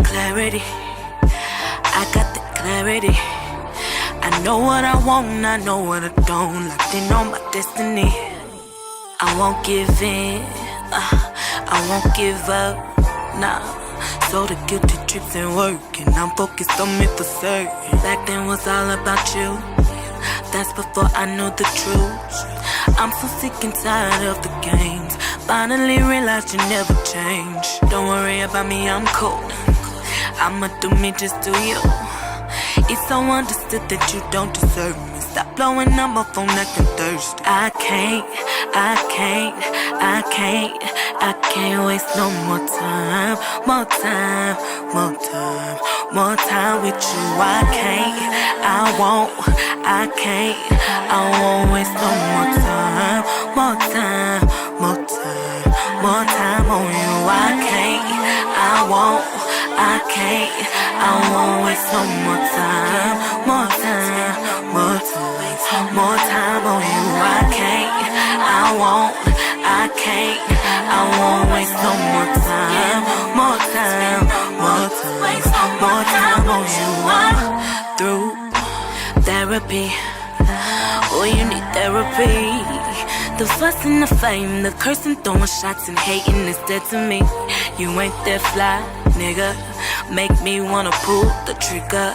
clarity. I got the clarity. I know what I want, I know what I don't. Locked in on my destiny. I won't give in, I won't give up, nah. So the guilty trips ain't working. I'm focused on me for certain. Back then was all about you. That's before I knew the truth. I'm so sick and tired of the games. Finally realized you never change. Don't worry about me, I'm cool. I'ma do me, just do you. It's so understood that you don't deserve me. Stop blowing up my phone acting thirsty. I can't waste no more time. More time with you. I won't waste no more time. More time on you. I won't waste no more time. More time on you. I won't waste no more time. More time on you. I'm through therapy. Oh, you need therapy. The fuss and the fame, the cursing, throwing shots and hating is dead to me. You ain't that fly, nigga. Make me wanna pull the trigger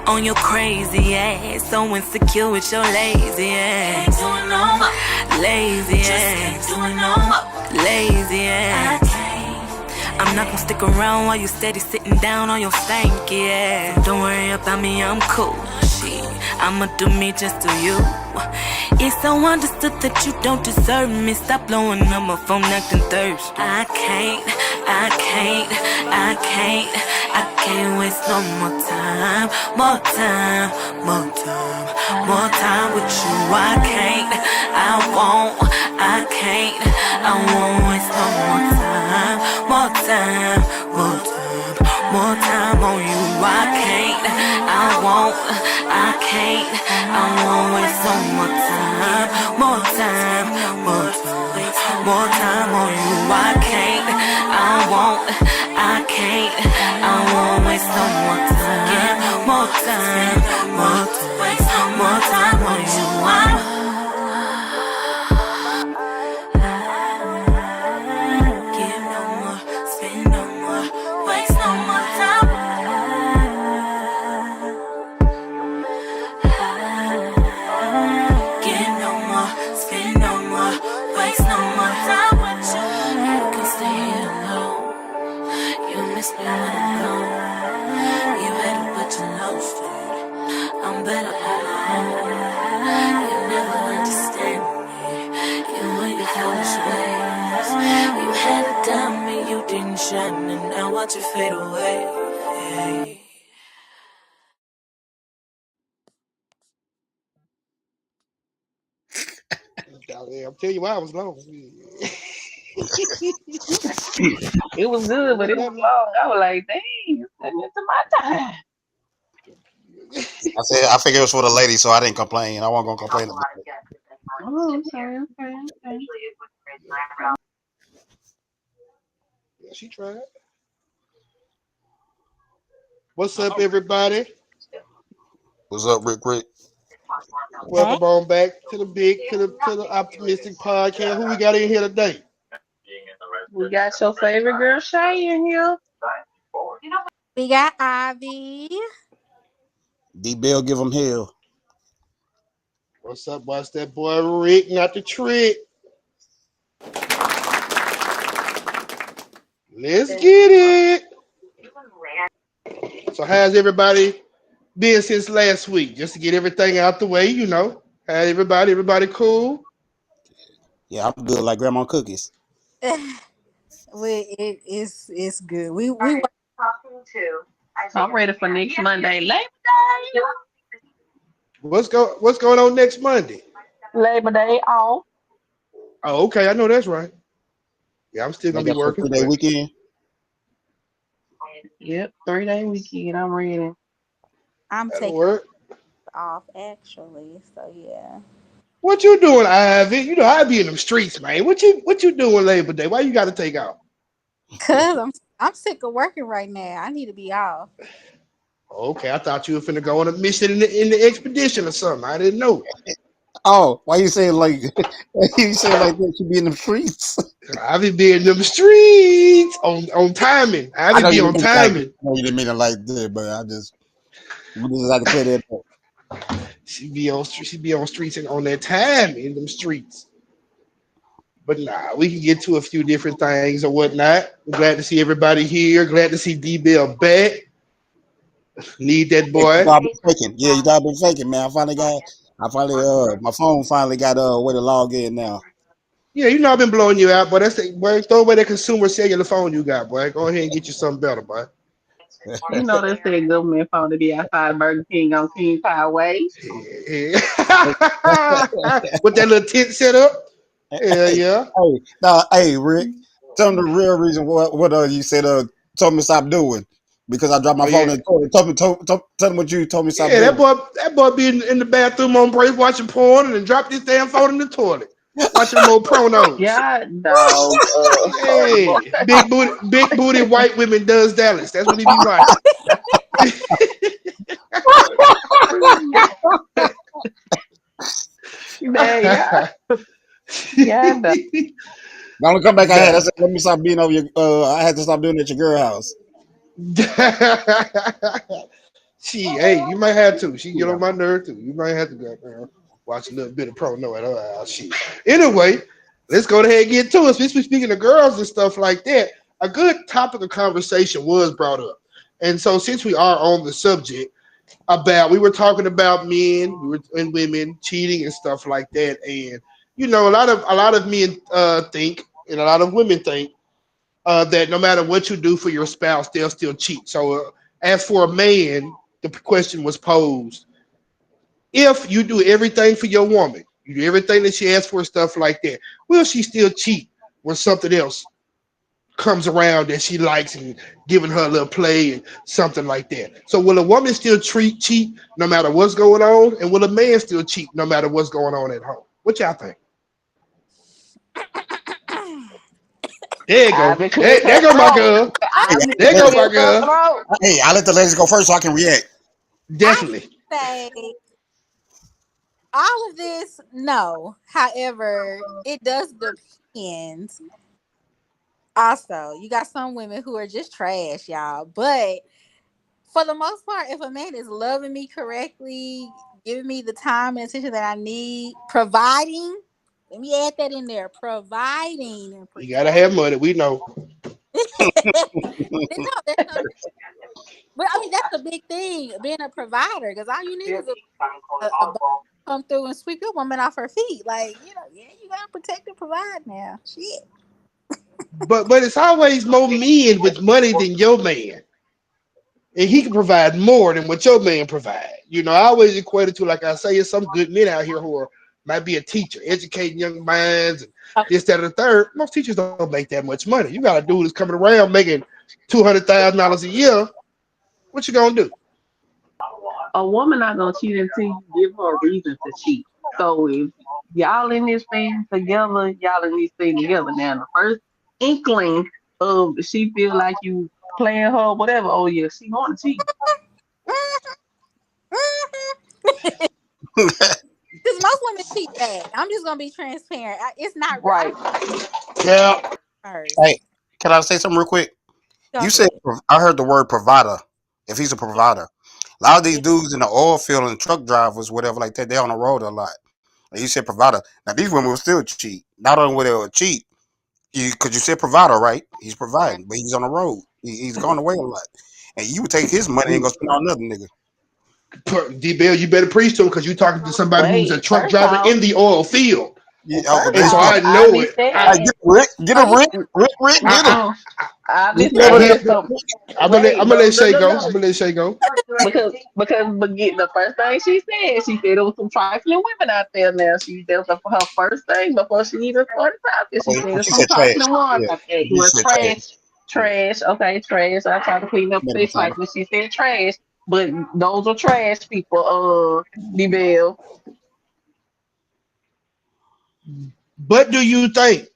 on your crazy ass. So insecure with your lazy ass. Lazy ass. I'm not gonna stick around while you steady sitting down on your stanky ass. Don't worry about me, I'm cool. Shit, I'ma do me, just do you. It's so understood that you don't deserve me. Stop blowing up my phone acting thirsty. I can't waste no more time. More time with you. I won't waste no more time. More time on you. I won't waste no more time. More time on you. I won't waste no more time. More time on you. Give no more, spend no more, waste no more time. Give no more, spend no more, waste no more time with you. You can stay here alone. You miss me when I'm gone. You had to put your nose to it. I'm better on my own. You never understand me. You and your foolish ways. You had a diamond, you didn't shine, and now watch it fade away. I'm telling you why I was long. It was good, but it was long. I was like, dang, it's my time. I figured it was for the lady, so I didn't complain. I wasn't gonna complain about it. Oh, okay. Yeah, she tried. What's up, everybody? What's up, Rick? Welcome on back to the Optimistic Podcast. Who we got in here today? We got your favorite girl, Shay, in here. We got Ivy. D Bell give him hell. What's up? What's that boy Rick? Not the trick. Let's get it. So how's everybody been since last week? Just to get everything out the way, you know. How's everybody cool? Yeah, I'm good like grandma cookies. It's good. We I'm ready for next Monday. Labor Day. What's going on next Monday? Labor Day off. Oh, okay, I know that's right. Yeah, I'm still They gonna be got some working. 3-day weekend. Yep, 3-day weekend. I'm ready. I'm That'll taking work. off actually. So yeah. What you doing, Ivy? You know I be in them streets, man. What you doing Labor Day? Why you got to take out? Cause I'm sick of working right now. I need to be off. Okay, I thought you were finna go on a mission in the expedition or something. I didn't know. Oh, why you saying like why you saying like that? Should be in the streets. I be in them streets on timing. I I know you be on didn't mean it like that. timing. I know you didn't mean it like that, but we just had to clear that up. She be on streets and on that time in them streets. But nah, we can get to a few different things or whatnot. I'm glad to see everybody here. Glad to see D Bell back. Need that Hey, you boy. thought I've been faking. Yeah, you thought I've been faking, man. My phone finally got way to log in now. Yeah, you know I've been blowing you out, but that's the boy. Throw away that consumer cellular phone you got, boy. Go ahead and get you something better, boy. You know they said government phone to be outside Burger King on King Highway. Yeah. With that little tent set up. Yeah, Hey, yeah. hey, Rick, tell them the real reason what you said told me to stop doing because I dropped Oh my phone yeah. in the toilet. Tell them what you told me to stop Yeah, doing. that boy be in the bathroom on break watching porn and then drop this damn phone in the toilet. Watching them old pronos. Yeah, dog. Hey, big booty white women does Dallas. That's what he be watching. Yeah, yeah, dog. The only comeback I had, I Nah. said, let me stop being over your. I had to stop doing it at your girl house. Hey, you might have to. She get Yeah. on my nerve too. You might have to go there, watch a little bit of pro know at her house. Shit. Anyway, let's go ahead and get to it. Since we're speaking of girls and stuff like that, a good topic of conversation was brought up. And so since we are on the subject we were talking about men and women cheating and stuff like that. And a lot of men think and a lot of women think that no matter what you do for your spouse, they'll still cheat. So, as for a man, the question was posed: if you do everything for your woman, you do everything that she asks for, stuff like that, will she still cheat when something else comes around that she likes and giving her a little play and something like that? So, will a woman still cheat no matter what's going on, and will a man still cheat no matter what's going on at home? What y'all think? There you I've go. been cleared There her go my throat. girl. Hey, I've been There go my cleared her girl. throat. hey, I let the ladies go first so I can react. I Definitely. say all of this, no. However, it does depend. Also, you got some women who are just trash, y'all. But for the most part, if a man is loving me correctly, giving me the time and attention that I need, providing, let me add that in there, providing and You gotta protecting. have money. We know. No, there's no, but I mean that's the big thing, being a provider, because all you need is a boss to come through and sweep your woman off her feet. Like, yeah, you gotta protect and provide now. Shit. But it's always more men with money than your man. And he can provide more than what your man provide. I always equate it to, like I say, it's some good men out here who might be a teacher, educating young minds and Okay. this, that, and the third. Most teachers don't make that much money. You got a dude that's coming around making $200,000 a year. What you gonna do? A woman not gonna cheat until you give her a reason to cheat. So if y'all in this thing together, y'all in this thing together. Now the first inkling of she feel like you playing her, whatever. Oh yeah, she going to cheat. Because most women cheat bad. I'm just gonna be transparent. It's not. I Right. Yeah. first. Hey, can I say something real quick? Go You said ahead. I heard the word provider. If he's a provider, a lot of these Yeah. dudes in the oil field and truck drivers, whatever like that, they on the road a lot. And you said provider. Now these women will still cheat. Not only will they cheat, because you said provider, right? He's Right. providing, but he's on the road. He's gone away a lot, and you would take his money and go spend on another nigga. D Bill, you better preach to him because you're talking to somebody who's a Wait. truck First driver off, in the oil field. Yeah, oh, first And so off, I I know be it. I, saying, get Oh, him, you Rick, get him. I, uh-uh. I be Get I, over saying there. I, so. I'm Wait, gonna no, let no, Shay no, go. I'm no. gonna let Shay go. Because the first thing she said there was some trifling women out there. Now that was her first thing before she even started talking. She Oh, said there's she some said trash. trifling ones Yeah, out there. she Well, said trash. trash, Yeah, trash. Okay, trash. I tried to clean up tomato, this potato. fight when she said trash, but those are trash people. The Bell. But do you think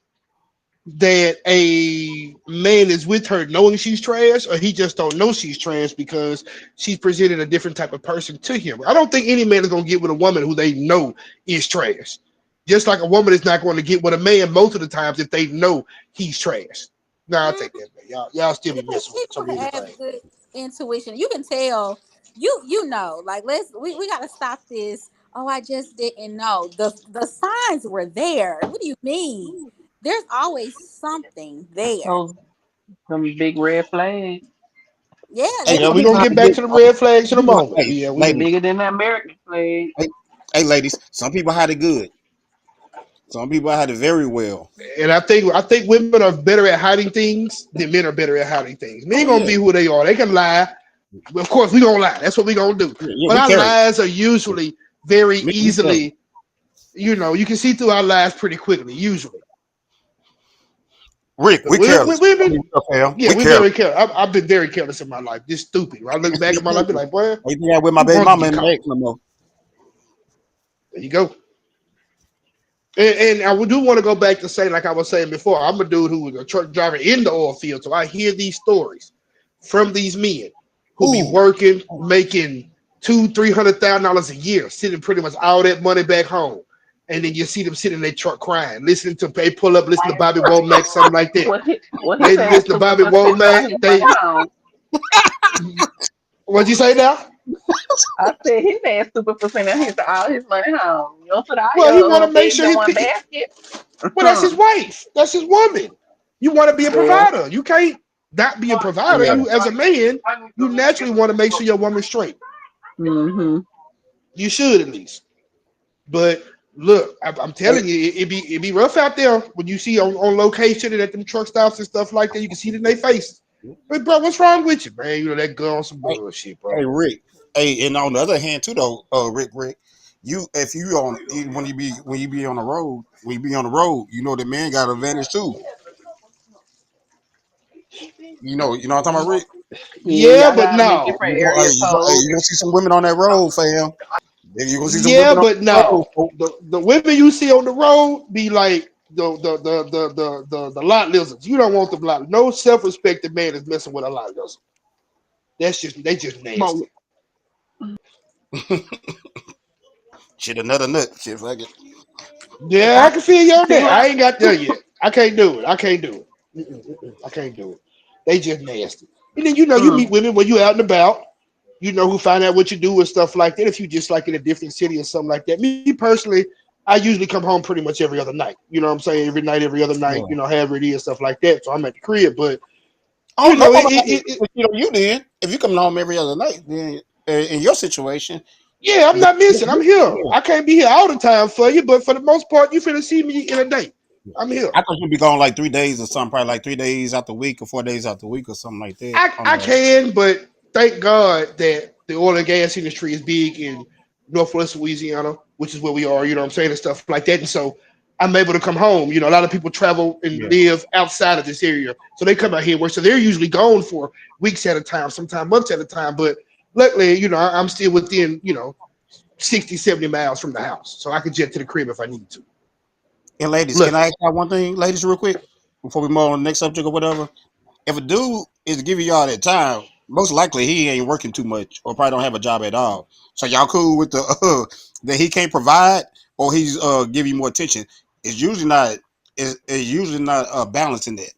that a man is with her knowing she's trash, or he just don't know she's trash because she's presented a different type of person to him. I don't think any man is gonna get with a woman who they know is trash. Just like a woman is not going to get with a man most of the times if they know he's trash. No, I Mm, take that back. Y'all still be people messing with some people weird have things. good intuition. You can tell. You know. Like we got to stop this. Oh, I just didn't know. The signs were there. What do you mean? There's always something there. Those some big red flags. Yeah, Hey, they Yeah, some we're people gonna have get to back get. to the red flags in a moment. Hey, Yeah, we ladies. Bigger than the American flag. Hey, hey, ladies. Some people had it good. Some people had it very well. and I think women are better at hiding things than men are better at hiding things. Men Oh gonna yeah, be who they are. They can lie. Well, of course, we gonna lie. That's what we gonna do. yeah, yeah. But We our carry. lies are usually very We carry. easily, you can see through our lies pretty quickly, usually. Rick, But we we careless. we've I been, mean, we fam. yeah, We we're careless. very careless. I've been very careless in my life. This stupid. When I look back Me at my life, I be too. like, boy, I think I with my you baby want to mama get in the caught. ex no more. There you go. And I do want to go back to say, like I was saying before, I'm a dude who was a truck driver in the oil field, so I hear these stories from these men who be Ooh. working, making $200,000-300,000 a year, sending pretty much all that money back home, and then you see them sitting in their truck crying, listening to they pull up, listen to Bobby Womack, something like that. What his They ass listen to stupid Bobby for sending all Womack. his money They home. what'd you say now? I said his ass stupid for sending all his money home. You don't put all Well, he want your to make eggs sure in his one basket. well, that's his wife, that's his woman. You want to be a Well, provider. You can't not be a provider. Yeah. You as a man, you naturally want to make sure your woman's straight. mm-hmm. You should at least. But look, I'm Hey, telling you, it be rough out there when you see on location and at them truck stops and stuff like that. You can see it in their faces. But bro, what's wrong with you, man? That girl on some hey, bullshit, hey, bro. Rick. Hey, and on the other hand too, though, Rick, you if you on when you be on the road, you know the man got an advantage too. You know what I'm talking about, Rick. Yeah, Yeah, y'all but gotta be in no. different Hey, area codes. you gonna see some women on that road, fam. You gonna see some Yeah, women on but that road, no. folks. The women you see on the road be like the lot lizards. You don't want the lot. No self respecting man is messing with a lot lizard. They just But nasty. Shit, another nut. Shit, fuck it. Yeah, I I can feel you on seem that. I like ain't got there yet. I can't do it. I can't do it. I can't do it. They just nasty. And then you mm, meet women when you out and about. Who find out what you do and stuff like that. If you just like in a different city or something like that. Me personally, I usually come home pretty much every other night. You know what I'm saying? Every night, every other night. Yeah. However it is, stuff like that. So I'm at the crib, but Oh, no woman got it, to cheat on you then. If you coming home every other night, then in your situation, yeah, I'm then, not missing. I'm here. yeah. I can't be here all the time for you, but for the most part, you finna see me in a day. I'm here. I thought you'd be gone like 3 days or something, probably like 3 days out the week or 4 days out the week or something like that. On I can, but thank God that the oil and gas industry is big in Northwest Louisiana, which is where we are, what I'm saying, and stuff like that. And so I'm able to come home. A lot of people travel and yeah. live outside of this area. So they come out here work. So they're usually gone for weeks at a time, sometimes months at a time. But luckily, I'm still within, 60, 70 miles from the house. So I can jet to the crib if I need to. And ladies, can I Luckily. ask y'all one thing, ladies, real quick, before we move on to the next subject or whatever? If a dude is giving y'all that time, most likely he ain't working too much or probably don't have a job at all. So y'all cool with the that he can't provide or he's giving you more attention? It's usually not. It's usually not balancing that.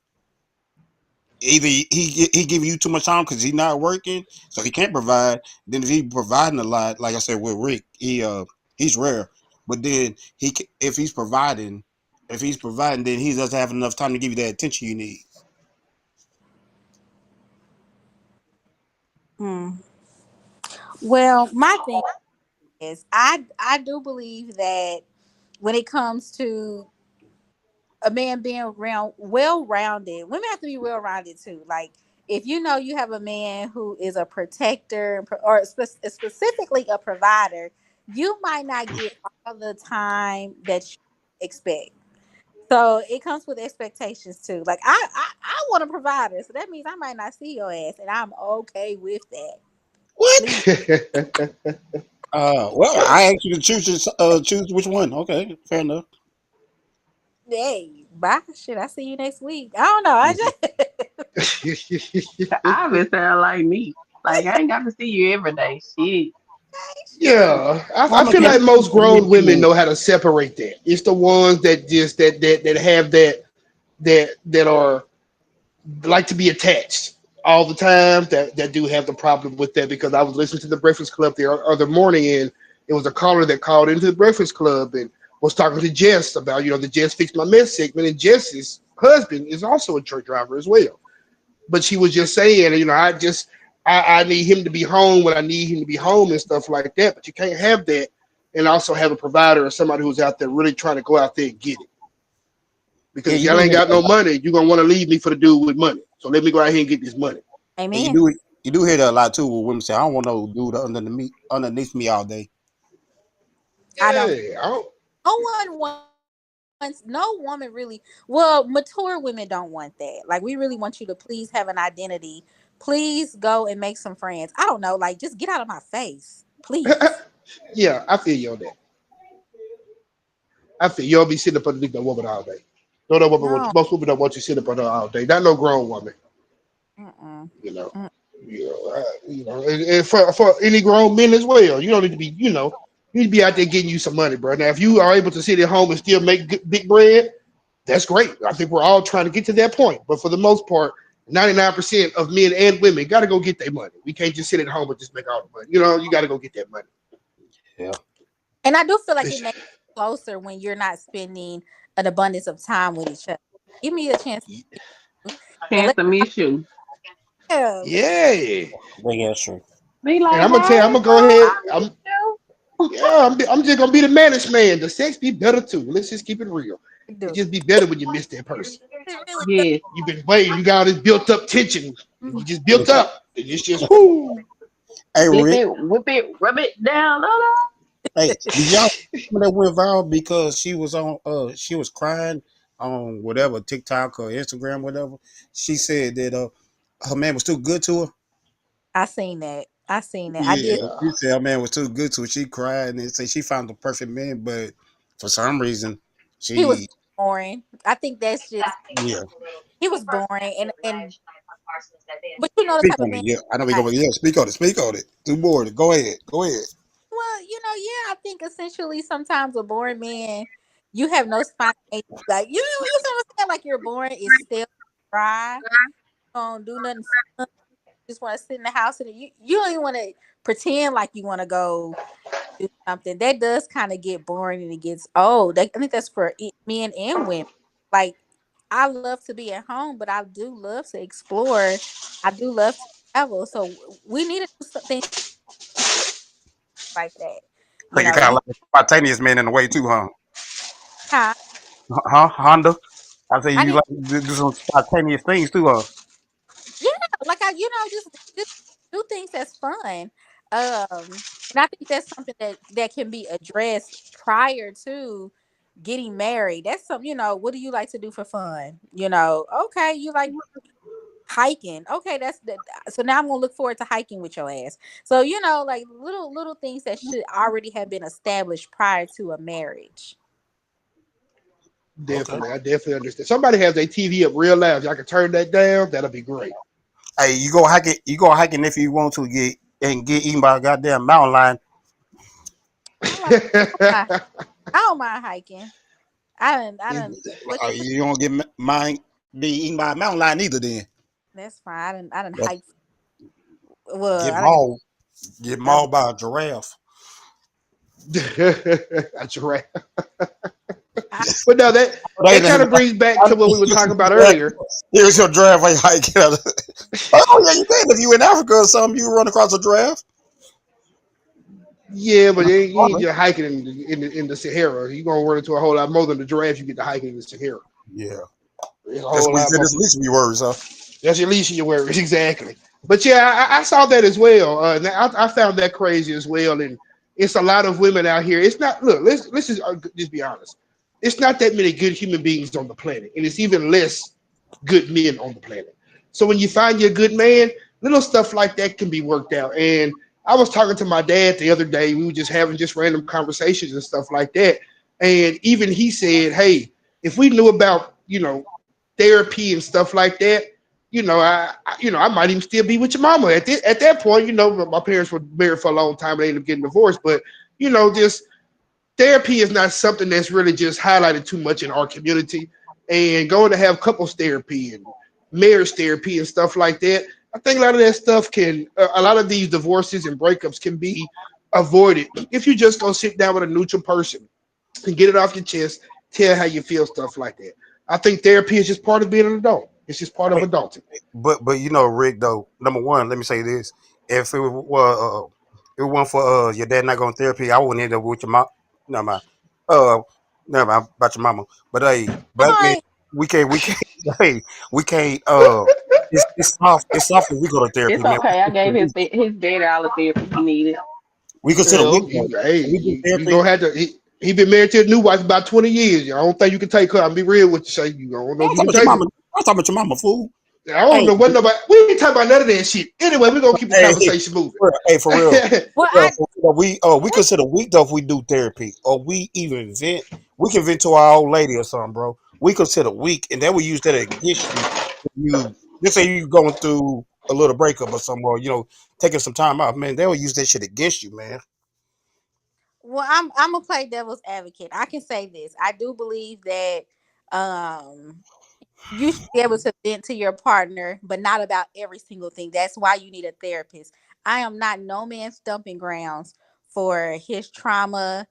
Either he giving you too much time because he's not working, so he can't provide. Then if he providing a lot, like I said with Rick, he's rare. But then if he's providing, then he doesn't have enough time to give you that attention you need. Hmm. Well, my thing is, I do believe that when it comes to a man being around well rounded, women have to be well rounded too. Like if you know you have a man who is a protector or specifically a provider, you might not get all the time that you expect. So it comes with expectations too. Like I want a provider, so that means I might not see your ass, and I'm okay with that. Please. What? Well, I asked you to choose which one. Okay, fair enough. Hey, bye. Shit, I see you next week. I don't know. I just I would sound like me. Like I ain't got to see you every day. Shit. Yeah, I Woman feel can't like most grown admit women you. know how to separate that. It's the ones that just that have that are like to be attached all the time that do have the problem with that because I was listening to the Breakfast Club the other morning and it was a caller that called into the Breakfast Club and was talking to Jess about the Jess Fix My Mess segment and Jess's husband is also a truck driver as well. But she was just saying, I need him to be home when I need him to be home and stuff like that. But you can't have that and also have a provider or somebody who's out there really trying to go out there and get it. Because Yeah, if you y'all do ain't hear got that. no money, you're gonna want to leave me for the dude with money. So let me go out here and get this money. And Amen. you do hear that a lot too. Where women say, "I don't want no dude underneath me all day." I don't. Yeah, I don't, No one wants. No woman really. Well, mature women don't want that. Like we really want you to please have an identity. Please go and make some friends. I don't know. Like just get out of my face, please. yeah, I feel you on that. I feel you'll be sitting up underneath that woman all day. No, no woman. No. Most women don't want you sitting up under her all day. Not no grown woman. Mm-mm. You know. Mm. And for any grown men as well. You don't need to be. You need to be out there getting you some money, bro. Now, if you are able to sit at home and still make big bread, that's great. I think we're all trying to get to that point. But for the most part, 99% of men and women got to go get their money. We can't just sit at home and just make all the money. You got to go get that money. Yeah. And I do feel like it makes you closer when you're not spending an abundance of time with each other. Give me a chance to, and Chance let to miss you. yeah, Yeah. Big ass true. Be And like, I'm gonna tell you, I'm hey, gonna go boo, ahead. I miss you. I'm just gonna be the managed man. The sex be better too. Let's just keep it real. It do. just be better when you miss that person. It really does. Yes. You've been waiting. You got all this built up tension. You Mm. just built up. And it's just whoo. Hey, Flip Rick. it, whip it, rub it down. No, Hey, did y'all that went viral because she was crying on whatever TikTok or Instagram, whatever. She said that her man was too good to her. I seen that. I seen that. I Yeah, did. Yeah. she said her man was too good to her. She cried and said she found the perfect man, but for some reason He was she boring. I think that's just yeah. he was boring and but you know the Speak type on of it. man Yeah, I know we go. like Yeah, speak on it. Speak on it. Too bored. Go ahead. Go ahead. well, yeah, I think essentially sometimes a boring man, you have no spontaneity. Like you see what I'm saying? Like you're boring, it's still dry, don't do nothing fun, just want to sit in the house and you don't even want to pretend like you want to go do something. That does kind of get boring and it gets old. I think that's for men and women. Like I love to be at home, but I do love to explore. I do love to travel. So we need to do something like that. So You you know, kind of you like a spontaneous man in a way too, huh? huh? Huh, Honda? I say I you need like to do some spontaneous things too, huh? yeah, like just do things that's fun. And I think that's something that can be addressed prior to getting married. That's something, what do you like to do for fun? Okay, you like hiking. Okay, that's the so now I'm gonna look forward to hiking with your ass. So, like little things that should already have been established prior to a marriage. Okay. Definitely. I definitely understand. Somebody has a TV up real loud. Y'all can turn that down. That'll be great. Hey, you go hiking. You go hiking if you want to get eaten by a goddamn mountain lion. I like I don't mind hiking. I You, don't what you you don't get mind be eaten by a mountain lion either. Then that's fine. I didn't That's- hike. Well, get I didn't. mauled. Get mauled by a giraffe. A giraffe. I, But no, that kind of brings back to what we were talking about earlier. Here's your giraffe while you hiking. Oh yeah, you can if you in Africa or something. You run across a giraffe. Yeah, but you ain't just hiking in the Sahara. You're gonna run into a whole lot more than the giraffes you get to hiking in the Sahara. Yeah, There's a that's whole what he lot said. more. This at least few words, huh? That's your leash in your worries, exactly. But yeah, I saw that as well. And I found that crazy as well. And it's a lot of women out here. It's not. Look, let's just be honest. It's not that many good human beings on the planet, and it's even less good men on the planet. So when you find your good man, little stuff like that can be worked out. And I was talking to my dad the other day. We were just having just random conversations and stuff like that. And even he said, "Hey." if we knew about, therapy and stuff like that, I might even still be with your mama at that point. My parents were married for a long time. They ended up getting divorced, but just therapy is not something that's really just highlighted too much in our community. And going to have couples therapy and marriage therapy and stuff like that, I think a lot of that stuff a lot of these divorces and breakups can be avoided if you just go sit down with a neutral person and get it off your chest, tell how you feel, stuff like that. I think therapy is just part of being an adult. It's just part of Hey, adulting. but Rick, though, number one, let me say this: if it wasn't for your dad not going to therapy, I wouldn't end up with your mom. Never mind. Uh, never mind about your mama. But hey, black men, Point. we can't. Hey, we can't. It's soft if we go to therapy, It's man. okay. I gave his dad all the therapy he needed. We consider Well, week though. hey, We do you therapy. gonna have to. He been married to a new wife about 20 years. I don't think you can take her. I'll be real with you. Say you. I don't know I if was you talking can about your take her. mama. I was talking about your mama, fool. I don't Hey, know what nobody. We ain't talking about none of that shit. Anyway, we're gonna keep the hey, conversation moving. hey, for real. Well, Yeah, for real. We consider weak though if we do therapy or we even vent. We can vent to our old lady or something, bro. We consider weak, and then we use that against you. If you let's say you going through a little breakup or something, or taking some time off, man. They will use that shit against you, man. I'm gonna play devil's advocate. I can say this. I do believe that um you should be able to vent to your partner, but not about every single thing. That's why you need a therapist. I am not no man's dumping grounds for his trauma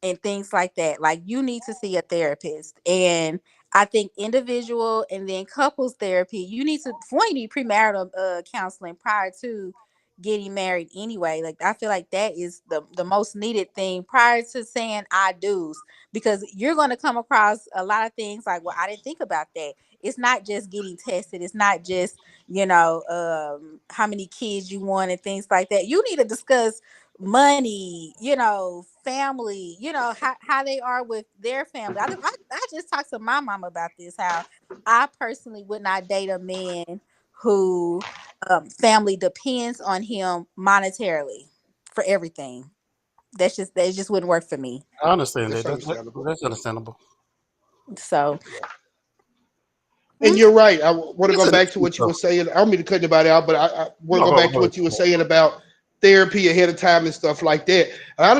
and things like that. Like you need to see a therapist. And I think individual and then couples therapy, you need to you need premarital counseling prior to getting married anyway. Like I feel like that is the most needed thing prior to saying I do's, because you're going to come across a lot of things like, well, I didn't think about that. It's not just getting tested. It's not just, how many kids you want and things like that. You need to discuss money, family, how they are with their family. I just talked to my mom about this, how I personally would not date a man who family depends on him monetarily for everything. That just wouldn't work for me. I understand That's that. understandable. That's understandable. So Yeah. And mm, you're right. I want to It's go a back to what you were saying. I don't mean to cut anybody out, but I want to no, go back to go what you were saying about therapy ahead of time and stuff like that. A lot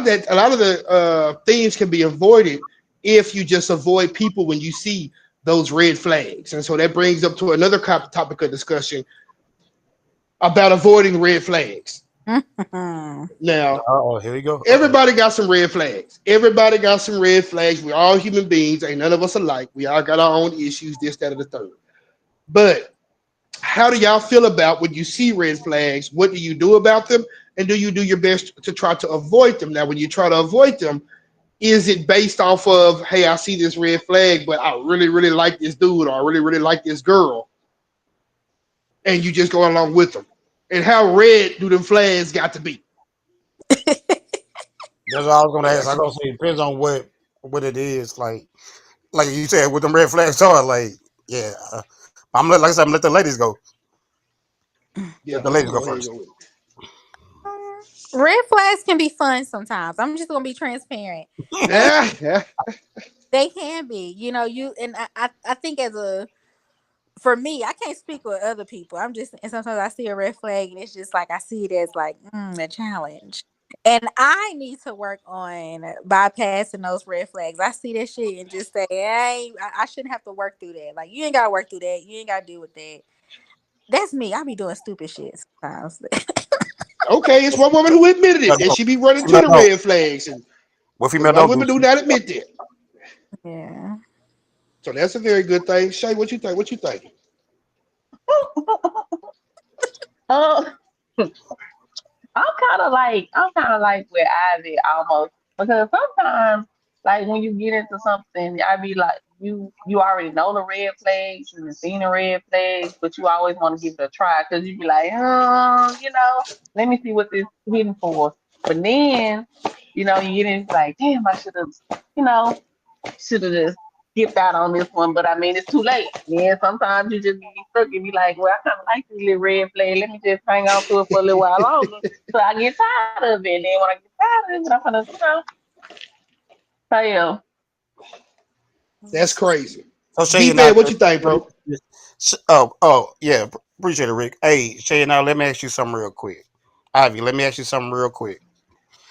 of the things can be avoided if you just avoid people when you see those red flags. And so that brings up to another topic of discussion about avoiding red flags. Now, Oh, here we go. everybody got some red flags. Everybody got some red flags. We're all human beings. Ain't none of us alike. We all got our own issues, this, that, and the third. But how do y'all feel about when you see red flags? What do you do about them? And do you do your best to try to avoid them? Now, when you try to avoid them, is it based off of, hey, I see this red flag, but I really, really like this dude or I really, really like this girl, and you just go along with them? And how red do them flags got to be? That's all I was gonna ask. I That's gonna say it depends on what it is. Like you said, with them red flags are like, yeah. Like I said, I'm gonna let the ladies go. Let yeah. the ladies go Go ahead, first. go with red flags can be fun sometimes. I'm just gonna be transparent. it. They Yeah, yeah. they can be. You and I think as a for me, I can't speak with other people. I'm just, and sometimes I see a red flag and it's just like I see it as like a challenge. And I need to work on bypassing those red flags. I see that shit and just say, hey, I shouldn't have to work through that. Like you ain't gotta work through that. You ain't gotta deal with that. That's me. I be doing stupid shit sometimes. Okay, it's one woman who admitted it, and No, she be running to female the don't. red flags, and What a female lot of don't do? women do not admit that. Yeah. So that's a very good thing. Shay, what you think? What you think? Uh, I'm kind of like with Ivy almost, because sometimes like when you get into something, I be like you already know the red flags and you've seen the red flags, but you always want to give it a try because you be like, let me see what this hitting for. But then you get in it's like, damn, I you know should have just skipped out on this one, but I mean it's too late. Yeah, sometimes you just be stuck and be like, well, I kind of like this little red flag. Let me just hang on to it for a little while longer. So I get tired of it. And then when I get tired of it, I'm gonna, so yeah. That's crazy. So Shay D and I, man, what you think, bro? yeah, appreciate it, Rick. Hey, Shay and I, let me ask you something real quick. Ivy, let me ask you something real quick.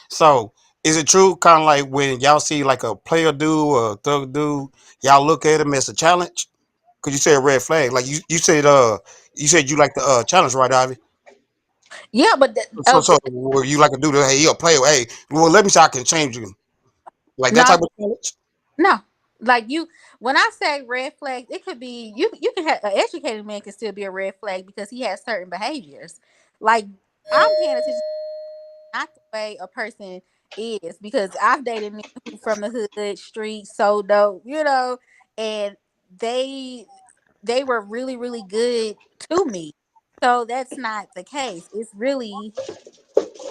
So, is it true, kind of like when y'all see like a player dude or a thug dude, y'all look at him as a challenge? Cause you said red flag, like you said you like the challenge, right, Ivy? Yeah, but So were you like a dude that hey, he'll play? Hey, well, let me see, I can change you, like that no, type of challenge. no. Like you, when I say red flag, it could be you. You can have an educated man can still be a red flag because he has certain behaviors. Like I'm paying attention not the way a person is because I've dated men who from the hood, street, so dope, and they they were really really good to me. So that's not the case. It's really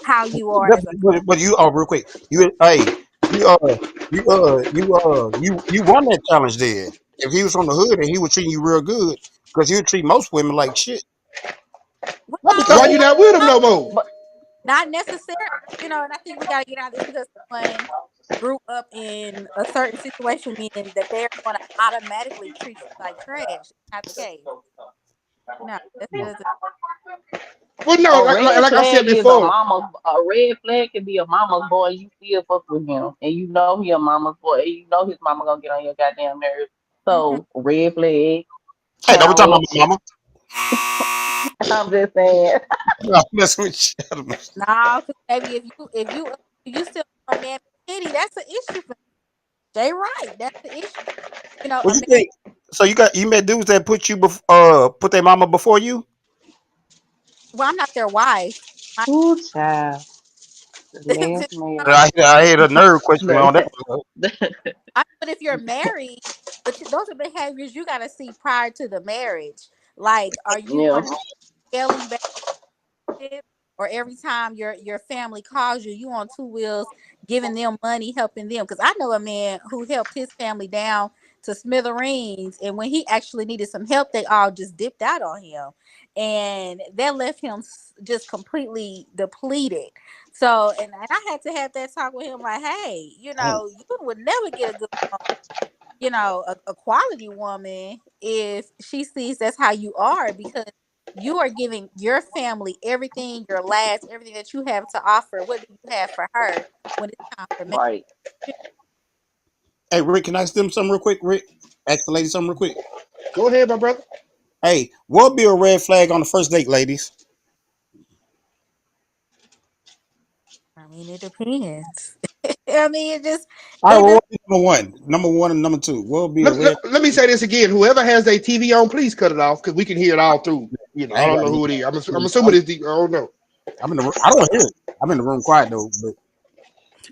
how you are as a But you, real quick, you you won that challenge there. If he was from the hood and he was treating you real good, because he would treat most women like shit. Not well, because Why of you what. not with him no, no more? But not necessarily. And I think we got to get out of this because someone grew up in a certain situation, meaning that they're going to automatically treat you like trash. It's not the case. No, that's doesn't. Well, no, a red like I said flag is a before. mama's. A red flag can be a mama's boy. You still fuck with him, and you know he a mama's boy. And you know his mama gonna get on your goddamn nerves. Mhm. So red flag, Hey, no, we're talking about challenge. my mama. I'm just saying. No, that's what No, because maybe if you still on man pity, that's an issue for Jay. Right, that's the issue. What A you man. think? So you met dudes that put their mama before you? Well, I'm not their wife. I, Ooh, child. The last man. I hit a nerd question on that. but if you're married, those are behaviors you got to see prior to the marriage. Like, are you Yeah. going to scaling back? It, or every time your family calls you, you on two wheels, giving them money, helping them. Because I know a man who helped his family down to smithereens, and when he actually needed some help, they all just dipped out on him, and that left him just completely depleted. So, and I had to have that talk with him, like, hey, you would never get a good a quality woman if she sees that's how you are because you are giving your family everything, your last, everything that you have to offer. What do you have for her when it's time for marriage? Right. Hey, Rick, can I ask them something real quick? Rick, ask the lady something real quick. Go ahead, my brother. Hey, what would be a red flag on the first date, ladies? I mean, it depends. I mean, All right, it well, just what would be number one and number two. What would be a Let, red? let, let me say this again. Whoever has their TV on, please cut it off because we can hear it all through. I I ain't don't got know no. who it is. I'm assuming it's the. I don't know. I'm in the room. I don't hear it. I'm in the room quiet though. But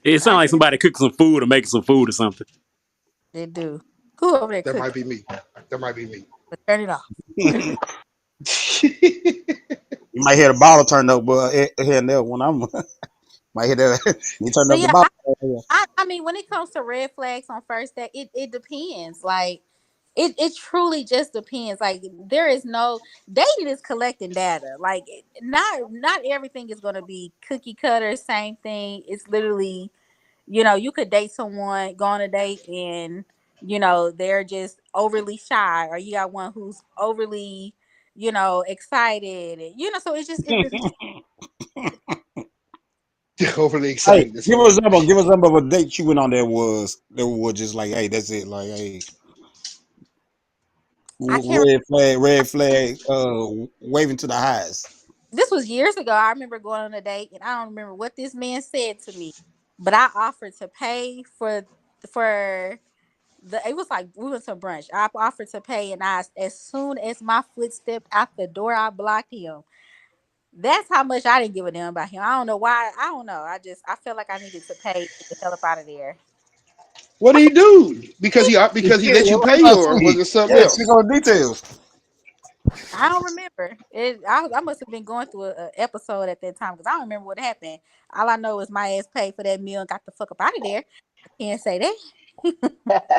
It sounds I like hear somebody cooking some food or making some food or something. they do. Who over there That might cooking? be me. That might be me. But turn it off. you might hear the bottle turned up, but here and there when I'm might hear that you turned But up the yeah, bottle. I mean, when it comes to red flags on first date, it depends. Like, it truly just depends. Like, there is no dating is collecting data. Like, not everything is going to be cookie cutter, same thing. It's literally, you could date someone, go on a date, and they're just overly shy, or you got one who's overly, excited. So it's just it. Overly Hey, excited. It's give us funny. example. Give us example of a date you went on that was just like, hey, that's it. Like, hey, I can't. red flag, waving to the highs. This was years ago. I remember going on a date, and I don't remember what this man said to me, but I offered to pay for the. It was like we went to brunch. I offered to pay, and as soon as my foot stepped out the door, I blocked him. That's how much I didn't give a damn about him. I don't know why. I don't know. I felt like I needed to pay to get the hell up out of there. What did he do? Because he Yeah, let you what pay, I or was see. it something Yeah, speak else? on details. I don't remember it. I must have been going through a episode at that time because I don't remember what happened. All I know is my ass paid for that meal and got the fuck up out of there. I can't say that.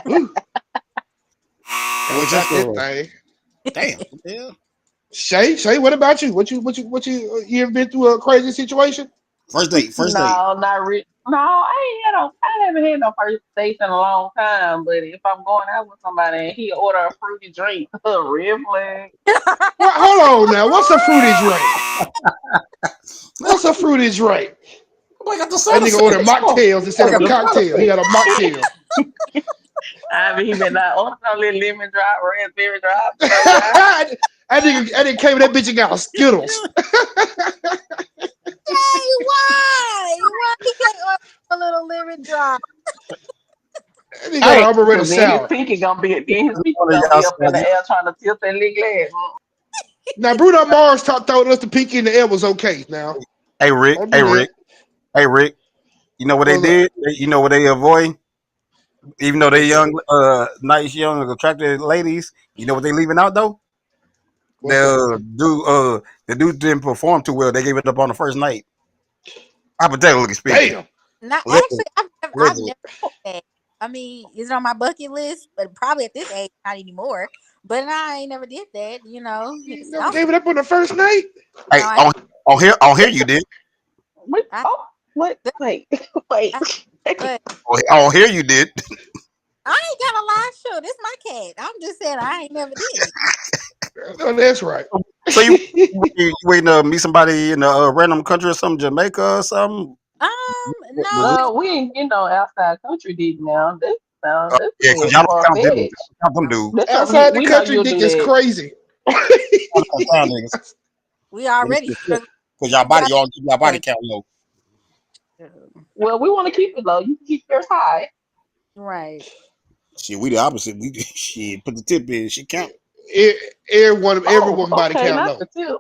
Whew, It got was about just that a thing. damn. What the hell? Shay, what about you? What you ever been through a crazy situation? First date. No, not really. No, I haven't had no first dates in a long time. But if I'm going out with somebody and he order a fruity drink, red flag. Well, hold on now. What's a fruity drink? What's a fruity drink? I got the That soda nigga ordered sex. mocktails instead I of a got the soda cocktail. He sex. got a mocktail. I mean, he been like, oh, no, little lemon drop, raspberry drop, straight out. I didn't came with that bitch and got Skittles. Hey, why? Why he can't order a little lemon drop? That nigga got Hey, an operator Cause then his sour. pinky gonna be one of y'all up in the said, air trying to tilt that little glass. Now Bruno Mars told us the pinky in the air was okay. Now hey Rick, don't hey do that. Rick, hey Rick. You know what they What's up? did? You know what they avoid? Even though they What's up? young, nice, young, attractive ladies, you know what they leaving out though? What's up? The dude didn't perform too well. They gave it up on the first night. Hypothetically speaking, Damn. No, allegedly, actually, I've allegedly. never did that. I mean, is it on my bucket list? But probably at this age, not anymore. But I ain't never did that. You know, You never some gave it up on the first night? no, Hey, on here you did. Wait, I, oh, wait, wait, wait. I, but On here you did. I ain't got a live show. This my cat. I'm just saying I ain't never did it. No, that's right. So you waiting to meet somebody in a random country or something, Jamaica or something? No, Brazil? We ain't getting no outside country deep now. That's a Yeah, because bit y'all don't far count them. fetched. Count them dudes. That's what Outside the we not country using dick is that. crazy. Y'all don't count niggas. we already struggling Because y'all with body, that. y'all keep y'all body count low. Well, we want to keep it low. You can keep yours high. Right. Shit, we the opposite. We shit put the tip in. She count. Every Oh, woman body okay, count not low. the tip.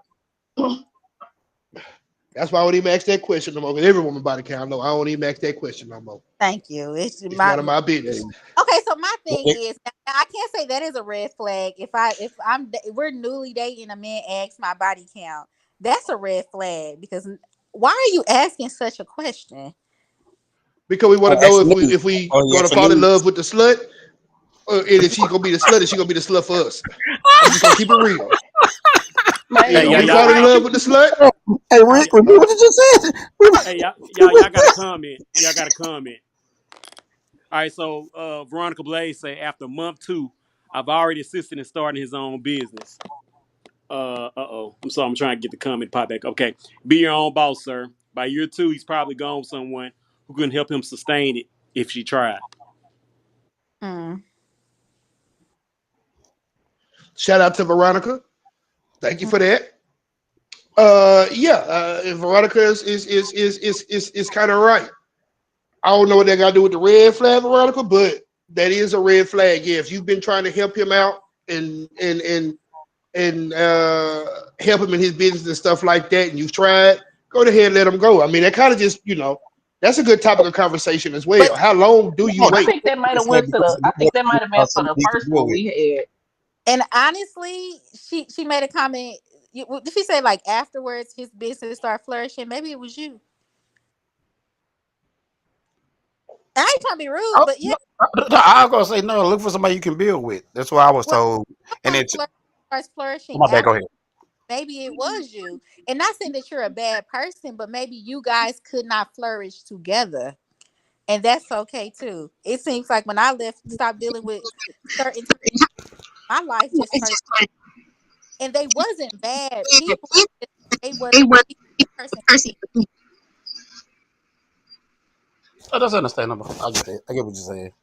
That's why I don't even ask that question no more. Because every woman body count low. I don't even ask that question no more. Thank you. It's It's none of my my business. okay. So my thing is, I can't say that is a red flag. If we're newly dating, a man asks my body count. That's a red flag because why are you asking such a question? Because we want Oh, to know extra news. if we Oh, yeah, gonna extra fall in news. love with the slut, and if she's gonna be the slut, and she's gonna be the slut for us. I'm just gonna keep it real. Man, Hey, Are y'all, we you y'all, fall in right. y'all, love with the slut? Hey, Oh, Rick, repeat what you just said. hey, y'all got to comment. Y'all got to comment. All right, so Veronica Blaze say after month 2, I've already assisted in starting his own business. Oh. I'm sorry, I'm trying to get the comment pop back. Okay. Be your own boss, sir. By year 2, he's probably gone with someone who can help him sustain it if she tried. hmm. Shout out to Veronica. Thank you for that. Veronica is kind of right. I don't know what they got to do with the red flag, Veronica, but that is a red flag. Yeah, if you've been trying to help him out and help him in his business and stuff like that, and you've tried, go ahead and let him go. I mean, that kind of just that's a good topic of conversation as But well. How long do you No, I wait? think that might have it's like went to because the. I think that might have been for something the he can first deal one with. we had. and honestly, she made a comment. Did she say like afterwards his business started flourishing? Maybe it was you. I ain't trying to be rude, Oh, but yeah, no, I was gonna say no. Look for somebody you can build with. That's what I was well, told. And then sometimes starts flourishing my bad. after. Go ahead. Maybe it was you, and not saying that you're a bad person, but maybe you guys could not flourish together, and that's okay too. It seems like when I left, stopped dealing with certain things, my life just started, and they wasn't bad people. They wasn't the person. Oh, that's understandable. I get what you're saying.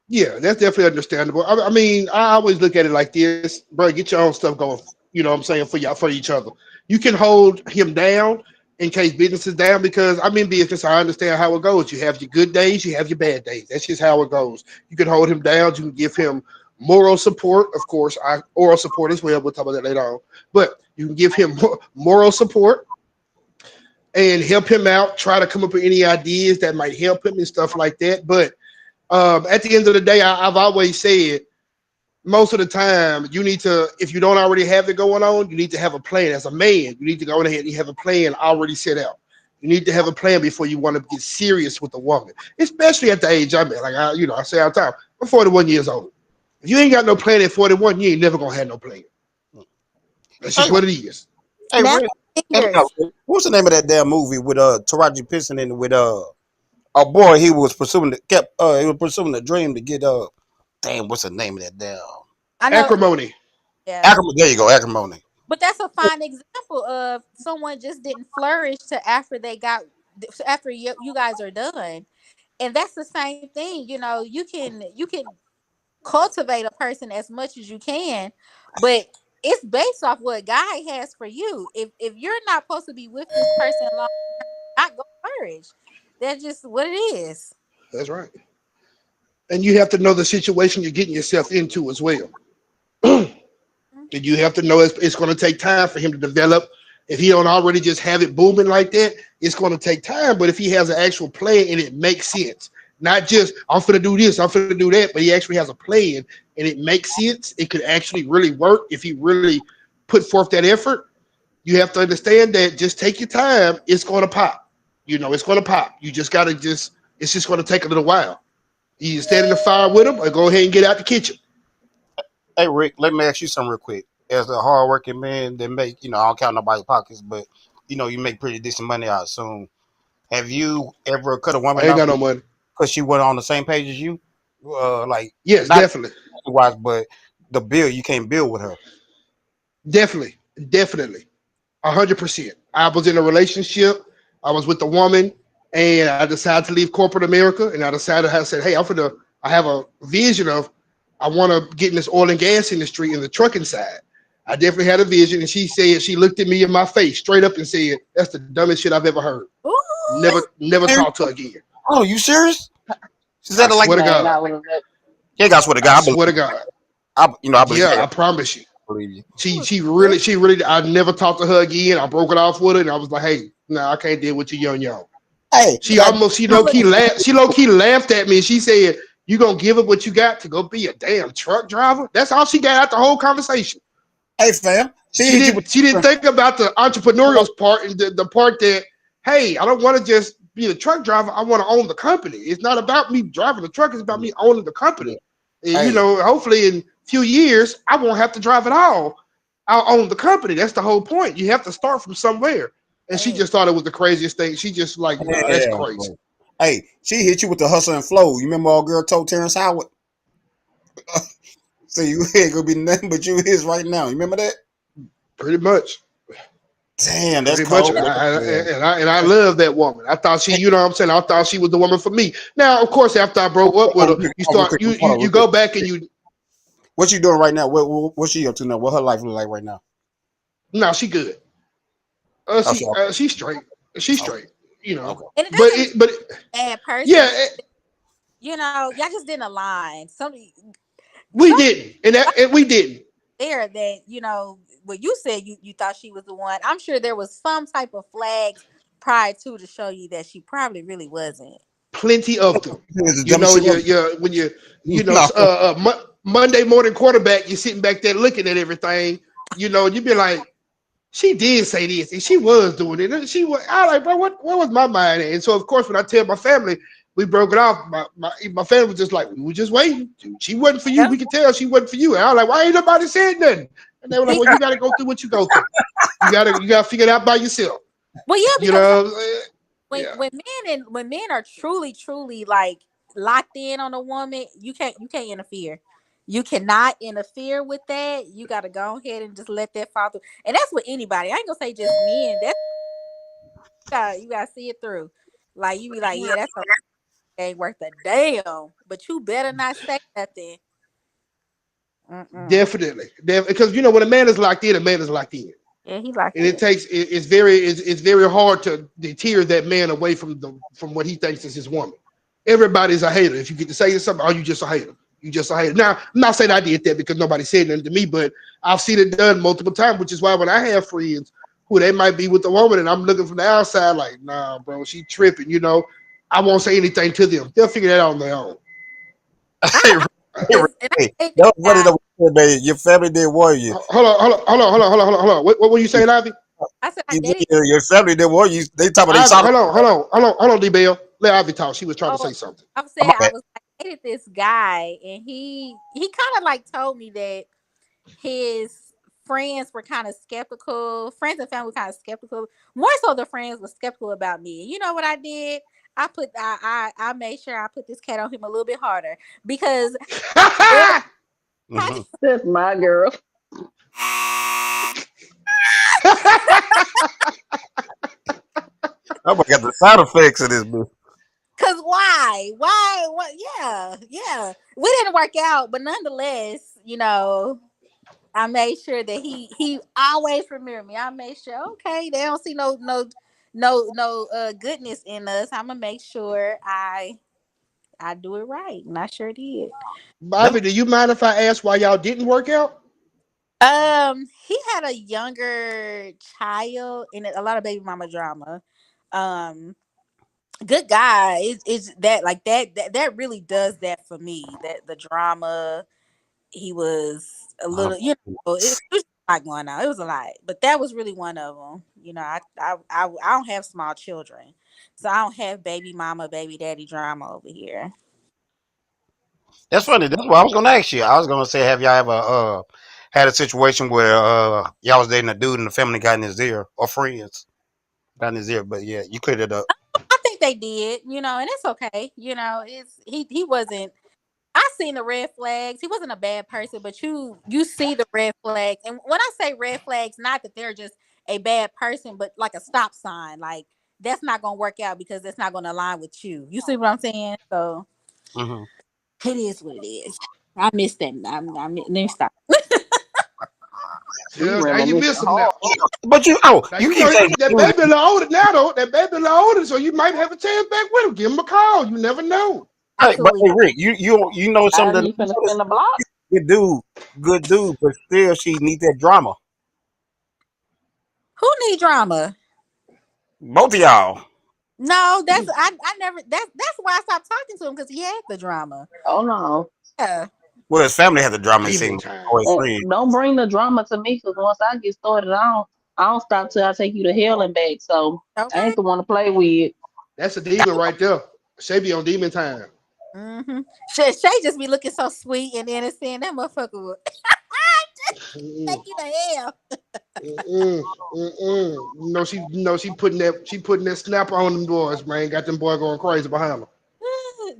Yeah, that's definitely understandable. I mean, I always look at it like this, bro. Get your own stuff going. You know what I'm saying, for y'all, for each other. You can hold him down in case business is down, because I'm in business. I understand how it goes. You have your good days, you have your bad days. That's just how it goes. You can hold him down. You can give him moral support, of course, oral support as well. We'll talk about that later on. But you can give him moral support and help him out. Try to come up with any ideas that might help him and stuff like that. But at the end of the day, I've always said, most of the time, you need to, if you don't already have it going on, you need to have a plan. As a man, you need to go ahead and have a plan already set out. You need to have a plan before you want to get serious with a woman, especially at the age I'm at. Like I say all the time, I'm 41 years old. If you ain't got no plan at 41, you ain't never gonna have no plan. That's just Hey, what it is. hey, Now, Rick. Fingers. What's the name of that damn movie with Taraji P. in it with a boy he was pursuing he was pursuing a dream to get damn what's the name of that damn I know. Acrimony. Yeah. acrimony, there you go, acrimony. But that's a fine example of someone just didn't flourish to after they got after you guys are done. And that's the same thing, you can cultivate a person as much as you can, but it's based off what God has for you. If you're not supposed to be with this person long, not go flourish. That's just what it is. That's right. And you have to know the situation you're getting yourself into as well. And you have to know it's going to take time for him to develop. If he don't already just have it booming like that, it's going to take time. But if he has an actual plan and it makes sense, not just I'm finna do this, I'm finna do that, but he actually has a plan and it makes sense, it could actually really work if he really put forth that effort. You have to understand that just take your time. It's going to pop. It's going to pop. You just got to it's just going to take a little while. You stand in the fire with him or go ahead and get out the kitchen. Hey Rick, let me ask you something real quick. As a hardworking man that make, I don't count nobody's pockets, but you make pretty decent money, I assume. Have you ever cut a I woman ain't off got no money. because she wasn't on the same page as you? Like Yes, not definitely. wise, but the bill you can't build with her. Definitely. Definitely. 100%. I was in a relationship. I was with a woman, and I decided to leave corporate America. And I said, "Hey, I have a vision of, I want to get in this oil and gas industry in the trucking side." I definitely had a vision, and she looked at me in my face straight up and said, "That's the dumbest shit I've ever heard. Ooh, Never talk to her again." Oh, you serious? She I said it like swear to Man, God. I was yeah, I swear to I God, I believe swear to God. I believe Yeah, yeah, I promise you. I believe you. She really, I never talked to her again. I broke it off with her, and I was like, "Hey, no, I can't deal with you, young." Hey, She low key laughed. She low key laughed at me. She said, "You gonna give up what you got to go be a damn truck driver?" That's all she got out the whole conversation. hey fam, she She hit you with didn't. She didn't think about the entrepreneurial part and the part that, hey, I don't want to just be a truck driver. I want to own the company. It's not about me driving the truck. It's about me owning the company. And, hey, hopefully in a few years, I won't have to drive at all. I'll own the company. That's the whole point. You have to start from somewhere. And she hey, just thought it was the craziest thing. She just like, nah, that's yeah, crazy. bro. Hey, she hit you with the hustle and flow. You remember our girl told Terrence Howard? So you ain't gonna be nothing but you is right now. You remember that? Pretty much. Damn, that's Pretty much. cold. And I love that woman. I thought she, you know what I'm saying? I thought she was the woman for me. Now, of course, after I broke up with her, Hold on, you real go quick. back and you, What you doing right now? What's she up to now? What her life look like right now? no, she good. Oh, she okay. She's straight. She's Okay. straight. You know. Okay. and it But doesn't mean it, but bad yeah, person. Y'all just didn't align. we Some didn't, and we didn't. there that what you said you thought she was the one. I'm sure there was some type of flags prior to show you that she probably really wasn't. Plenty of them. It's the dumbest shit You're when ever. No. Monday morning quarterback, you're sitting back there looking at everything. You be like, she did say this, and she was doing it. And she was, I like, bro, where was my mind at? And so, of course, when I tell my family we broke it off, my family was just like, we were just waiting. She wasn't for you. Yeah. We could tell she wasn't for you. And I was like, why ain't nobody said nothing? And they were like, well, you got to go through what you go through. You got to figure it out by yourself. Well, yeah, You because know, what I'm saying? when Yeah, when men are truly like locked in on a woman, you can't interfere. You cannot interfere with that. You got to go ahead and just let that fall through. And that's with anybody. I ain't gonna say just men. That's you gotta see it through. Like you be like, yeah, that's ain't worth a damn. But you better not say nothing. Mm-mm. definitely, because when a man is locked in, a man is locked in. Yeah, he like And it. it's very hard to deter that man away from what he thinks is his woman. Everybody's a hater. If you get to say something, oh, you just a hater. You just a hater. Now, I'm not saying I did that because nobody said nothing to me, but I've seen it done multiple times, which is why when I have friends who they might be with the woman and I'm looking from the outside, like, nah, bro, she tripping, I won't say anything to them. They'll figure that out on their own. Hey, And I hey, hate that that was funny guy. though, baby. Your family didn't warn you. Hold on. What were you saying, Ivy? I said I dated. Your family didn't warn you. They talk about they Ivy, saw. hold on, D Bell. Let Ivy talk. She was trying to Oh, say something. I'm My saying I bad. was I dated this guy, and he kind of like told me that his friends were kind of skeptical. Friends and family were kind of skeptical. More so, the friends were skeptical about me. You know what I did? I made sure I put this cat on him a little bit harder because Mhm. That's my girl. Oh my god, the side effects of this bitch. Cause why? Why? What? Yeah, yeah. We didn't work out, but nonetheless, I made sure that he always remembered me. I made sure, okay, they don't see no goodness in us. I'm gonna make sure I do it right, and I sure did. Bobby, do you mind if I ask why y'all didn't work out? He had a younger child and a lot of baby mama drama. Um, good guy. It's that like that really does that for me. That the drama. He was a Uh, little, it was a lot going on. It was a lot, but that was really one of them. I don't have small children, so I don't have baby mama, baby daddy drama over here. that's funny. That's what I was gonna ask you. I was gonna say, have y'all ever had a situation where y'all was dating a dude and the family got in his ear or friends got in his ear? But yeah, you cleared it up. I think they did, and it's okay. It's he wasn't. I seen the red flags. He wasn't a bad person, but you see the red flags. And when I say red flags, not that they're just a bad person, but like a stop sign. Like that's not gonna work out because that's not gonna align with you. You see what I'm saying? So Hmm. it is what it is. I missed that. Let me stop. We Yeah, now you reminiscing miss him now. hard. But Now you you keep know saying that dude. baby a little older now though. That baby a little older, so you might have a chance back with him. Give him a call. You never know. Hey, but Absolutely. hey, Rick, you know I something. you finna spin the block. Good dude, but still she need that drama. Who need drama? Both of y'all. No, I never that's why I stopped talking to him because he had the drama. Oh no. Yeah. Well, his family had the drama, it Demon seemed, time. or his And friends. don't bring the drama to me because once I get started, I don't stop till I take you to hell and back. So I Okay. ain't the one to play with. That's a demon right there. Shay be on demon time. Mm-hmm. Shay just be looking so sweet and innocent. That motherfucker would take Mm-mm, you to hell. mm-mm, mm-mm. She putting that snapper on them boys, man. Got them boy going crazy behind her.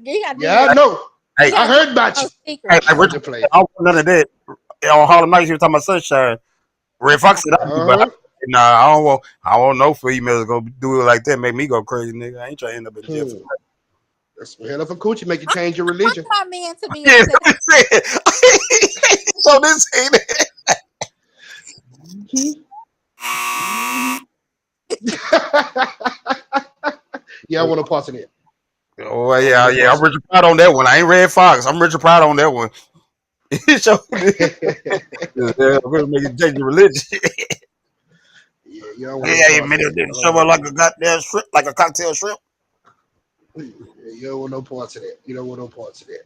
You gotta do Yeah, your I know. you Hey, I gotta do heard about your you. hey, secret. like I'm Richard, just playing. I don't want none of that. On Harlem Nights, you were talking about Sunshine. Red Fox said I do, but Uh-huh. nah, I don't know females gonna do it like that, make me go crazy, nigga. I ain't trying to end up in jail for Hmm. That's some hell of a coochie make you change your I want religion. my man to be that. upset. So this ain't it. Mhm. Mhm. Yeah, I want to pause it. Oh I want yeah, to yeah. I'm pause Richard Pryor on that one. I ain't Red Fox. I'm Richard Pryor on that one. So, it. yeah, we're gonna make it change your religion. Yeah, you don't want to Yeah, pause man, it. it didn't show up like a goddamn shrimp, like a cocktail shrimp. Yeah, you don't want no parts of that. You don't want no parts of that.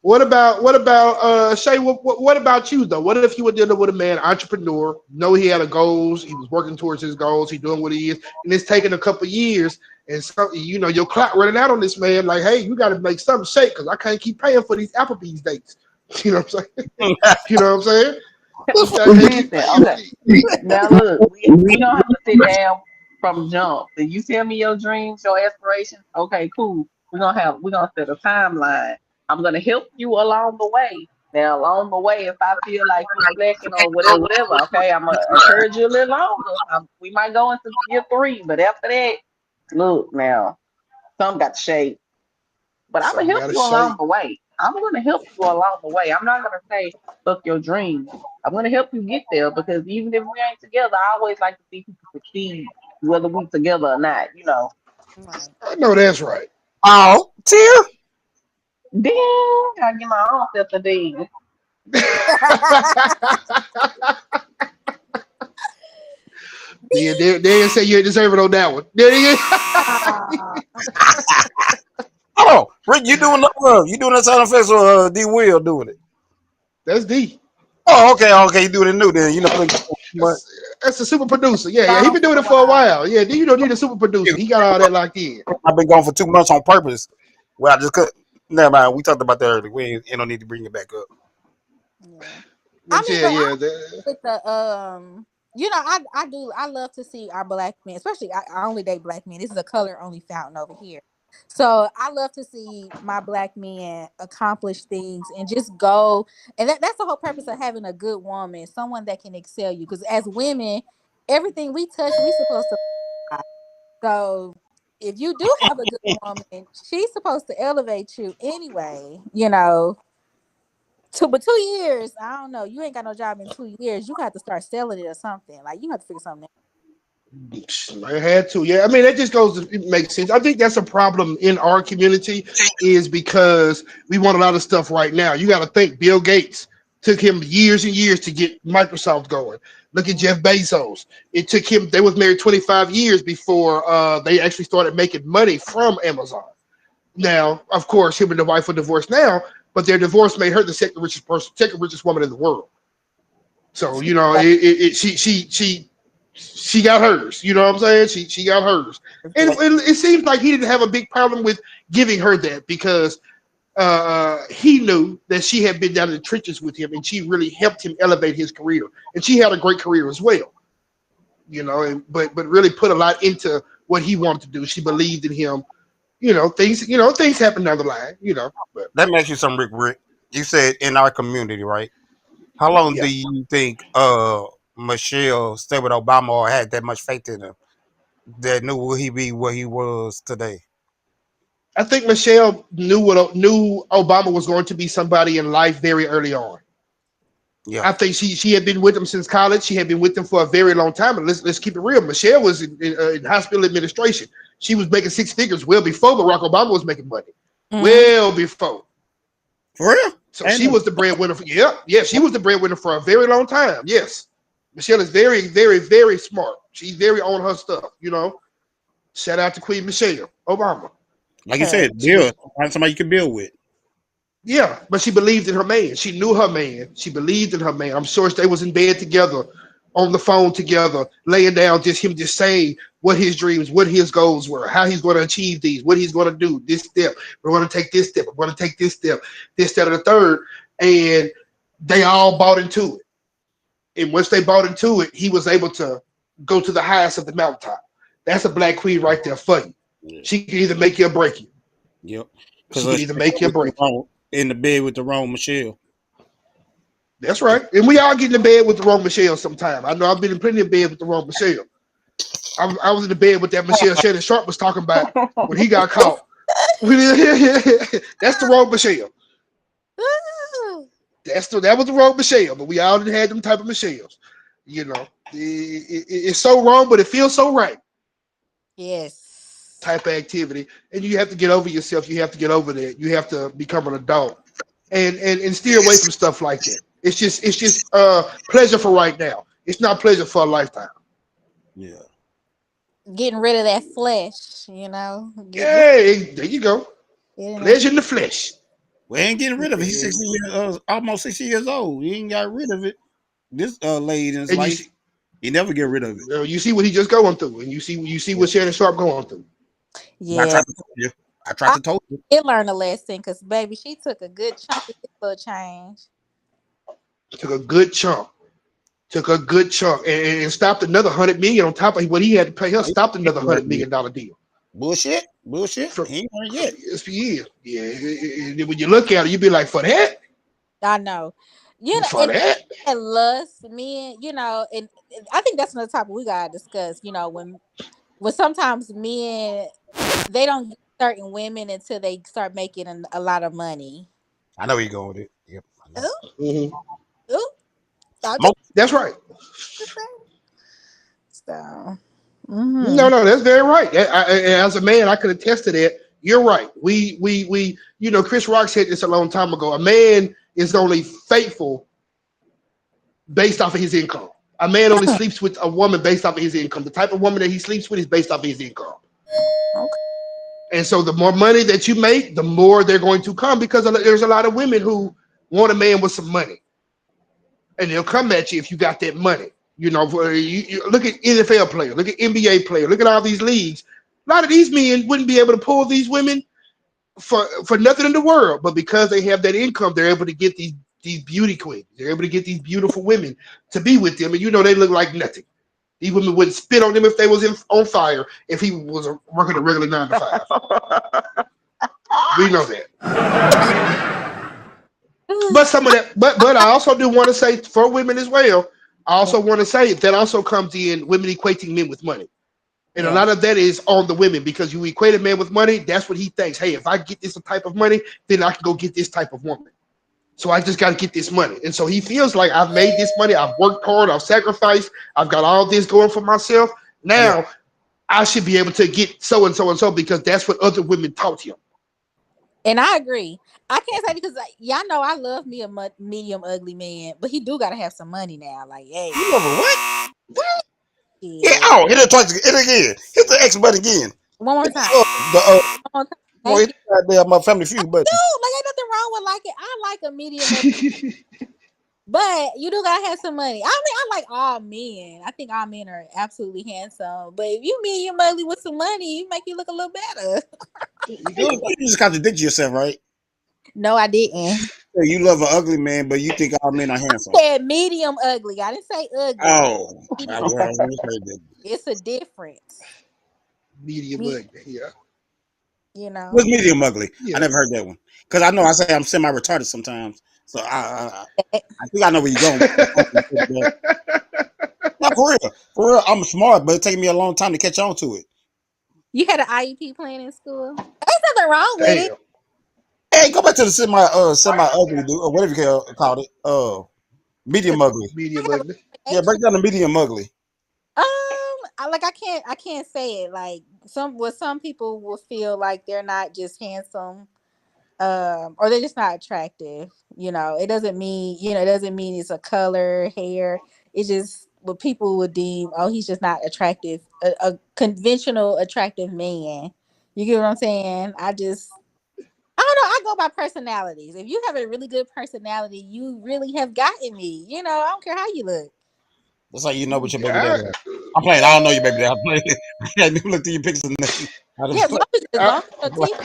What about Shay? What about you though? What if you were dealing with a man, entrepreneur, know he had a goals, he was working towards his goals, he doing what he is, and it's taking a couple years, and so your clock running out on this man. Like, hey, you got to make something shake because I can't keep paying for these Applebee's dates. You know what I'm saying? You know what I'm saying? I can't keep Listen, paying for okay. these. Now look, we gonna have to sit down from jump. Then you tell me your dreams, your aspirations. Okay, cool. We're gonna set a timeline. I'm gonna help you along the way. Now along the way, if I feel like you slacking or whatever, okay, I'm gonna encourage you a little longer. We might go into year 3, but after that, look now, some got shade. But I'm gonna Something help got to you along shake. the way. I'm gonna help you along the way. I'm not gonna say fuck your dreams. I'm gonna help you get there because even if we ain't together, I always like to see people succeed, whether we together or not. Right. I know that's right. Oh, tear. Then I get my own self a dig. They didn't say you deserve it on that one. Ah, Oh, Rick, you doing that sound effects or D Will doing it? That's D. Oh, okay, you doing it new then. You know, but That's a super producer. Yeah, yeah. He Gone been for doing a it for a while. while. Yeah, you don't need a super producer. He got all that locked in. I've been gone for 2 months on purpose. Well, I just could. Never mind. We talked about that earlier. We ain't don't need to bring it back up. yeah. I But mean, yeah, but I yeah. with the I love to see our black men, especially I only date black men. This is a color only fountain over here. So I love to see my black men accomplish things and just go, and that's the whole purpose of having a good woman, someone that can excel you. Because as women, everything we touch, we supposed to. So if you do have a good woman, she's supposed to elevate you anyway. But 2 years, I don't know. You ain't got no job in 2 years. You got to start selling it or something. Like you have to figure something out. I had to, yeah. I mean, that just goes. It makes sense. I think that's a problem in our community, is because we want a lot of stuff right now. You got to think. Bill Gates took him years and years to get Microsoft going. Look at Jeff Bezos. It took him. They was married 25 years before they actually started making money from Amazon. Now, of course, him and the wife are divorced now, but their divorce made her the second richest woman in the world. So she got hers. You know what I'm saying? She got hers, and it seems like he didn't have a big problem with giving her that, because he knew that she had been down in the trenches with him, and she really helped him elevate his career, and she had a great career as well. But really put a lot into what he wanted to do. She believed in him. Things happen down the line. But Let me ask you something, Rick. Rick, you said in our community, right? How long yeah, do you think Michelle stayed with Obama or had that much faith in him that knew will he be what he was today? I think Michelle knew Obama was going to be somebody in life very early on. Yeah. I think she had been with him since college. She had been with him for a very long time. And let's keep it real. Michelle was in hospital administration. She was making six figures well before Barack Obama was making money. Mm-hmm. Well before. For real? So she was the breadwinner. She was the breadwinner for a very long time. Yes, Michelle is very, very, very smart. She's very on her stuff. Shout out to Queen Michelle Obama. Like you said, She was, build. Find somebody you can build with. yeah, but she believed in her man. She knew her man. She believed in her man. I'm sure they was in bed together, on the phone together, laying down, just saying what his dreams, what his goals were, how he's going to achieve these, what he's going to do. This step, we're going to take this step. We're going to take this step, this, that, or the third, and they all bought into it. And once they bought into it, he was able to go to the highest of the mountaintop. That's a black queen right there for you. Yeah. She can either make you or break you. Yep. She can either make you or break you. In the bed with the wrong Michelle. That's right. And we all get in the bed with the wrong Michelle sometime. I know I've been in plenty of bed with the wrong Michelle. I was in the bed with that Michelle Shannon Sharp was talking about when he got caught. That's the wrong Michelle. That was the wrong Michelle. But we all had them type of Michelles. It's so wrong, but it feels so right. Yes. Type of activity, and you have to get over yourself. You have to get over that. You have to become an adult, and steer away from stuff like that. It's just pleasure for right now. It's not pleasure for a lifetime. Yeah. Getting rid of that flesh, Hey, there you go. Pleasure in the flesh. We ain't getting rid of it. He's 60 years, almost 60 years old. He ain't got rid of it. This lady in his And life, he never get rid of it. you see what he just going through, and you see what Shannon Sharp going through. Yeah. I tried to tell you. Did learn a lesson because baby, she took a good chunk of this little change. Took a good chunk. And stopped another $100 million on top of what he had to pay her. Stopped another $100 million deal. Bullshit. He ain't learned yet. Yeah. And when you look at it, you be like, for that? I know. For that? And lust, men, and I think that's another topic we gotta discuss. When sometimes men they don't get certain women until they start making a lot of money. I know where you're going with it. Yep. I know. Mm-hmm. Ooh. That's right. So, mm-hmm. No, that's very right. As a man, I can attest to that. You're right. We Chris Rock said this a long time ago. A man is only faithful based off of his income. A man only sleeps with a woman based off of his income. The type of woman that he sleeps with is based off of his income. Okay. And so the more money that you make, the more they're going to come, because there's a lot of women who want a man with some money. And they'll come at you if you got that money. You look at NFL players, look at NBA players, look at all these leagues. A lot of these men wouldn't be able to pull these women for nothing in the world, but because they have that income, they're able to get these these beauty queens. They're able to get these beautiful women to be with them, and they look like nothing. These women wouldn't spit on them if they was on fire if he was working a regular 9 to 5. We know that. But some of that, but I also do want to say for women as well. I also want to say that also comes in women equating men with money. And a Yeah. lot of that is on the women because you equate a man with money. That's what he thinks. Hey, if I get this type of money, then I can go get this type of woman. So I just got to get this money. And so he feels like I've made this money. I've worked hard. I've sacrificed. I've got all this going for myself. Now I should be able to get so and so and so because that's what other women taught him. And I agree. I can't say because y'all know I love me a medium ugly man, but he do gotta have some money now. Like, hey, You love her what? Yeah. yeah. Oh, hit it twice. Hit it again. Hit the X button again. One more Hit time. the One more time. boy, Thank hit you. my Family Feud button. Dude, like ain't nothing wrong with like it. I like a medium ugly, but you do gotta have some money. I mean, I like all men. I think all men are absolutely handsome. But if you medium ugly with some money, you make you look a little better. You just contradict yourself, right? No, I didn't. So you love an ugly man, but you think all men are handsome. I said medium ugly. I didn't say ugly. Oh, Medium. It's a difference. Medium ugly, yeah. You know. What's medium ugly? Yeah. I never heard that one. Because I know I say I'm semi-retarded sometimes. So I think I know where you're going. No, for real. For real, I'm smart, but it's taking me a long time to catch on to it. You had an IEP plan in school. Ain't nothing wrong with it. Damn. Hey, go back to the semi ugly dude, or whatever you call it. Medium ugly. Medium ugly. Yeah, break down the medium ugly. I can't say it like some people will feel like they're not just handsome, or they're just not attractive. It doesn't mean it's a color, hair. It's just what people would deem, oh, he's just not attractive, a conventional attractive man. You get what I'm saying? I don't know. I go by personalities. If you have a really good personality, you really have gotten me. I don't care how you look. That's how you know what your baby daddy God. is. I'm playing. I don't know your baby daddy. I'm playing. You look through your pictures and Yeah, as long as your Uh, teeth,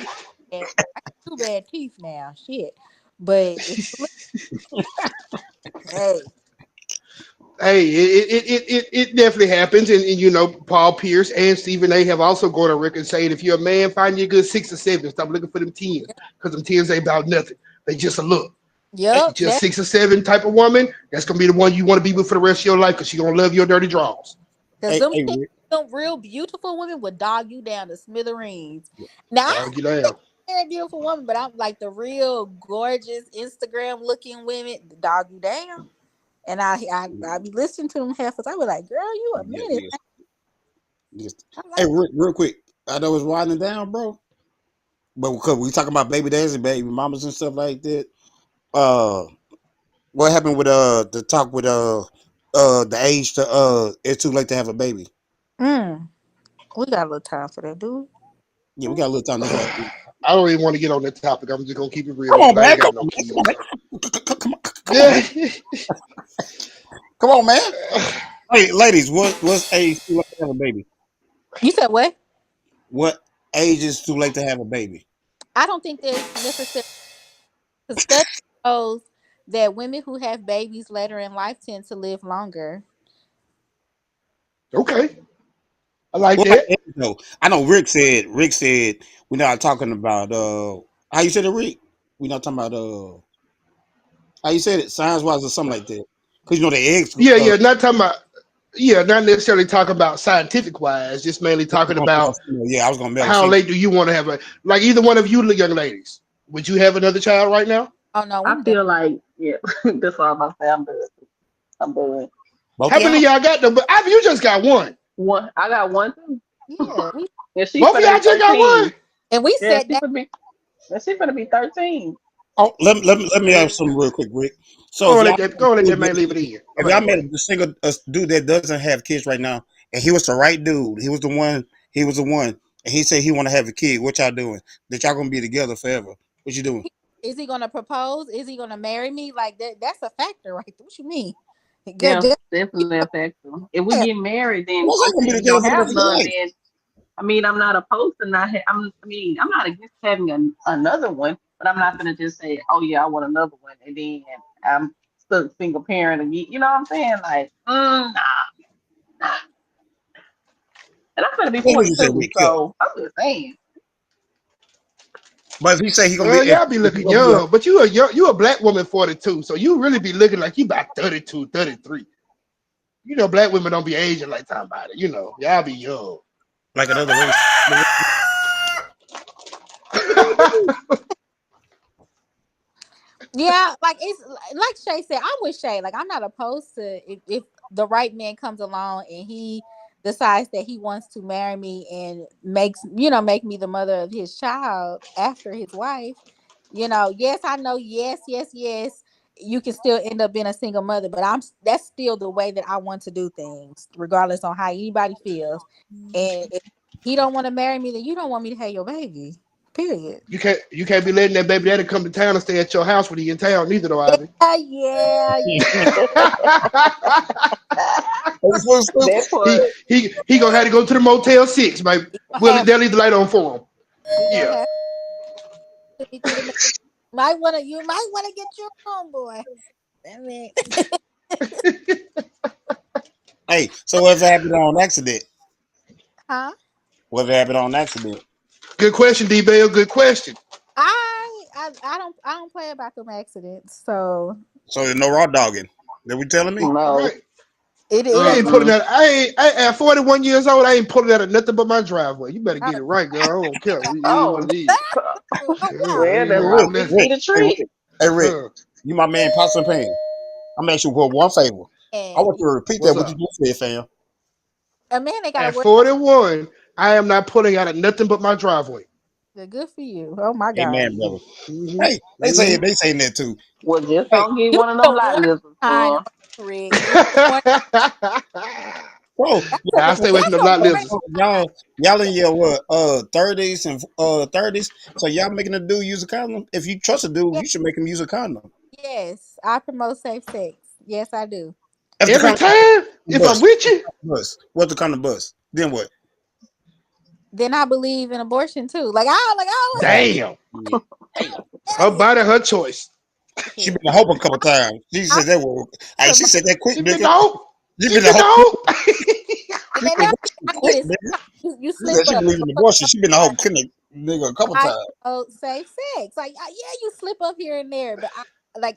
I got two bad teeth now. Shit, but if you look, hey, hey, it definitely happens, and Paul Pierce and Stephen A. have also gone on record saying if you're a man, find you a good 6 or 7. Stop looking for them 10s because them 10s ain't about nothing. They just a look. yep, Just 6 or 7 type of woman. That's gonna be the one you want to be with for the rest of your life because she gonna love your dirty draws. because them real beautiful women would dog you down to smithereens. Now, Dog you down. I'm a beautiful woman, but I'm like the real gorgeous Instagram looking women dog you down. And I be listening to them heifers. I be like, girl, you a Yeah, minute. I'm Hey, like, real quick. I know it's winding down, bro. But because we talking about baby dads and baby mamas and stuff like that. Uh, what happened with the talk with the age to it's too late to have a baby? we got a little time for that, dude. Yeah, we got a little time. This I don't even want to get on that topic. I'm just gonna keep it real Come with on, you. I man. ain't Come got no on, kids. man. So. Come on, man. Yeah. Come on, man. Hey, ladies, what's age too late to have a baby? You said what? What age is too late to have a baby? I don't think there's necessarily the study shows that women who have babies later in life tend to live longer. Okay. I like What about that. age, though? I know Rick said we're not talking about how you said it, Rick? We're not talking about how you said it, science wise or something like that. Because the eggs Yeah, yeah. Not talking about. Yeah, not necessarily talking about scientific wise. Just mainly talking about yeah, I was gonna mail a how female. late do you want to have a like either one of you young ladies. Would you have another child right now? Oh no, I feel like, yeah, that's all I'm gonna say. I'm good. I'm good. Both How of many y'all? of y'all got them? But you just got one. One, I got one too. yeah, And she's Both of gonna y'all be just got one. 13. and we Yeah, said that. she's gonna be 13. Oh, let me ask something real quick, Rick. So Go on, let that man leave it in. if Go y'all ahead, go met ahead. a single dude that doesn't have kids right now, and he was the right dude, he was the one, and he said he want to have a kid, what y'all doing? That y'all gonna be together forever? What you doing? Is he gonna propose? Is he gonna marry me? Like that's a factor, right? What you mean? Good. Yeah, definitely a factor. If we Yeah. get married, then What's that gonna be okay, we together don't for the have rest of your none. life? Then I mean, I'm not opposed to not. I'm not against having another one, but I'm not gonna just say, oh yeah, I want another one, and then I'm stuck single parent again. You know what I'm saying? Like, nah. And I'm gonna be What would you say, 42, Rick? so I'm just saying. But if he say he gonna be, Well, y'all be if he looking gonna be young, but you a black woman 42, so you really be looking like you about 32, 33. You know, black women don't be aging like time about it. You know, y'all be young. like another race. Yeah, like it's like Shay said, I'm with Shay. Like I'm not opposed to if the right man comes along and he decides that he wants to marry me and make me the mother of his child after his wife. Yes, I know, yes, you can still end up being a single mother, but that's still the way that I want to do things, regardless on how anybody feels. And if he don't want to marry me, then you don't want me to have your baby. Period. You can't be letting that baby daddy come to town and stay at your house when he in town, neither do Ivy. Yeah. That's so That stupid. he part. he gonna have to go to the Motel 6, baby. Have They'll leave the light on for him. He gonna Yeah. have to be through the you might wanna get your homeboy. I mean Hey, so what's happened on accident? huh? What happened on accident? Good question, D Bell. Good question. I don't play about them accidents. So So there's no raw dogging. That we telling me? All No. right. it I ain't ain't no pulling Mm-mm. that. At 41 years old, I ain't pulling out of nothing but my driveway. You better I get it right, girl. I don't care. It is what Oh, it is. oh wow. well, Hey that Rick, might be Rick, the hey trick. Rick, hey Rick, Uh, you my man, Possum Pain. I'm asking you for one favor. I And want you to repeat that what's what you up? just said, fam. a man ain't gotta At work 41, I am not pulling out of nothing but my driveway. good for you. Oh my God. Amen, Hmm. brother. Hmm. Hey, Hmm. they saying that too. Well, just Hey, don't get You one of the them lot warning lizards, sign, bro. Rick. You the warning bro, Nah, I stay away from that's the a lot warning lizards. y'all in your what 30s and 30s. So y'all making a dude use a condom. If you trust a dude, sign. you should make him use a condom. Yes, I promote safe sex. Yes, I do. If the Every condom time, if I'm bust, with you, what's the condom bust? Then what? Then I believe in abortion too. Like I Oh, damn. yeah. Damn. Her body, her choice. She yeah. been to hope a couple times. She I said that word. Hey, she promote said that quick, She been nigga. the hope. She She been to been the hope quick. hope. and She then been I get quick, it. nigga. You She slip said she up. believe in But for the abortion. most She been to part, hope quick, nigga, a couple I times. promote safe sex. Like yeah, you slip up here and there, but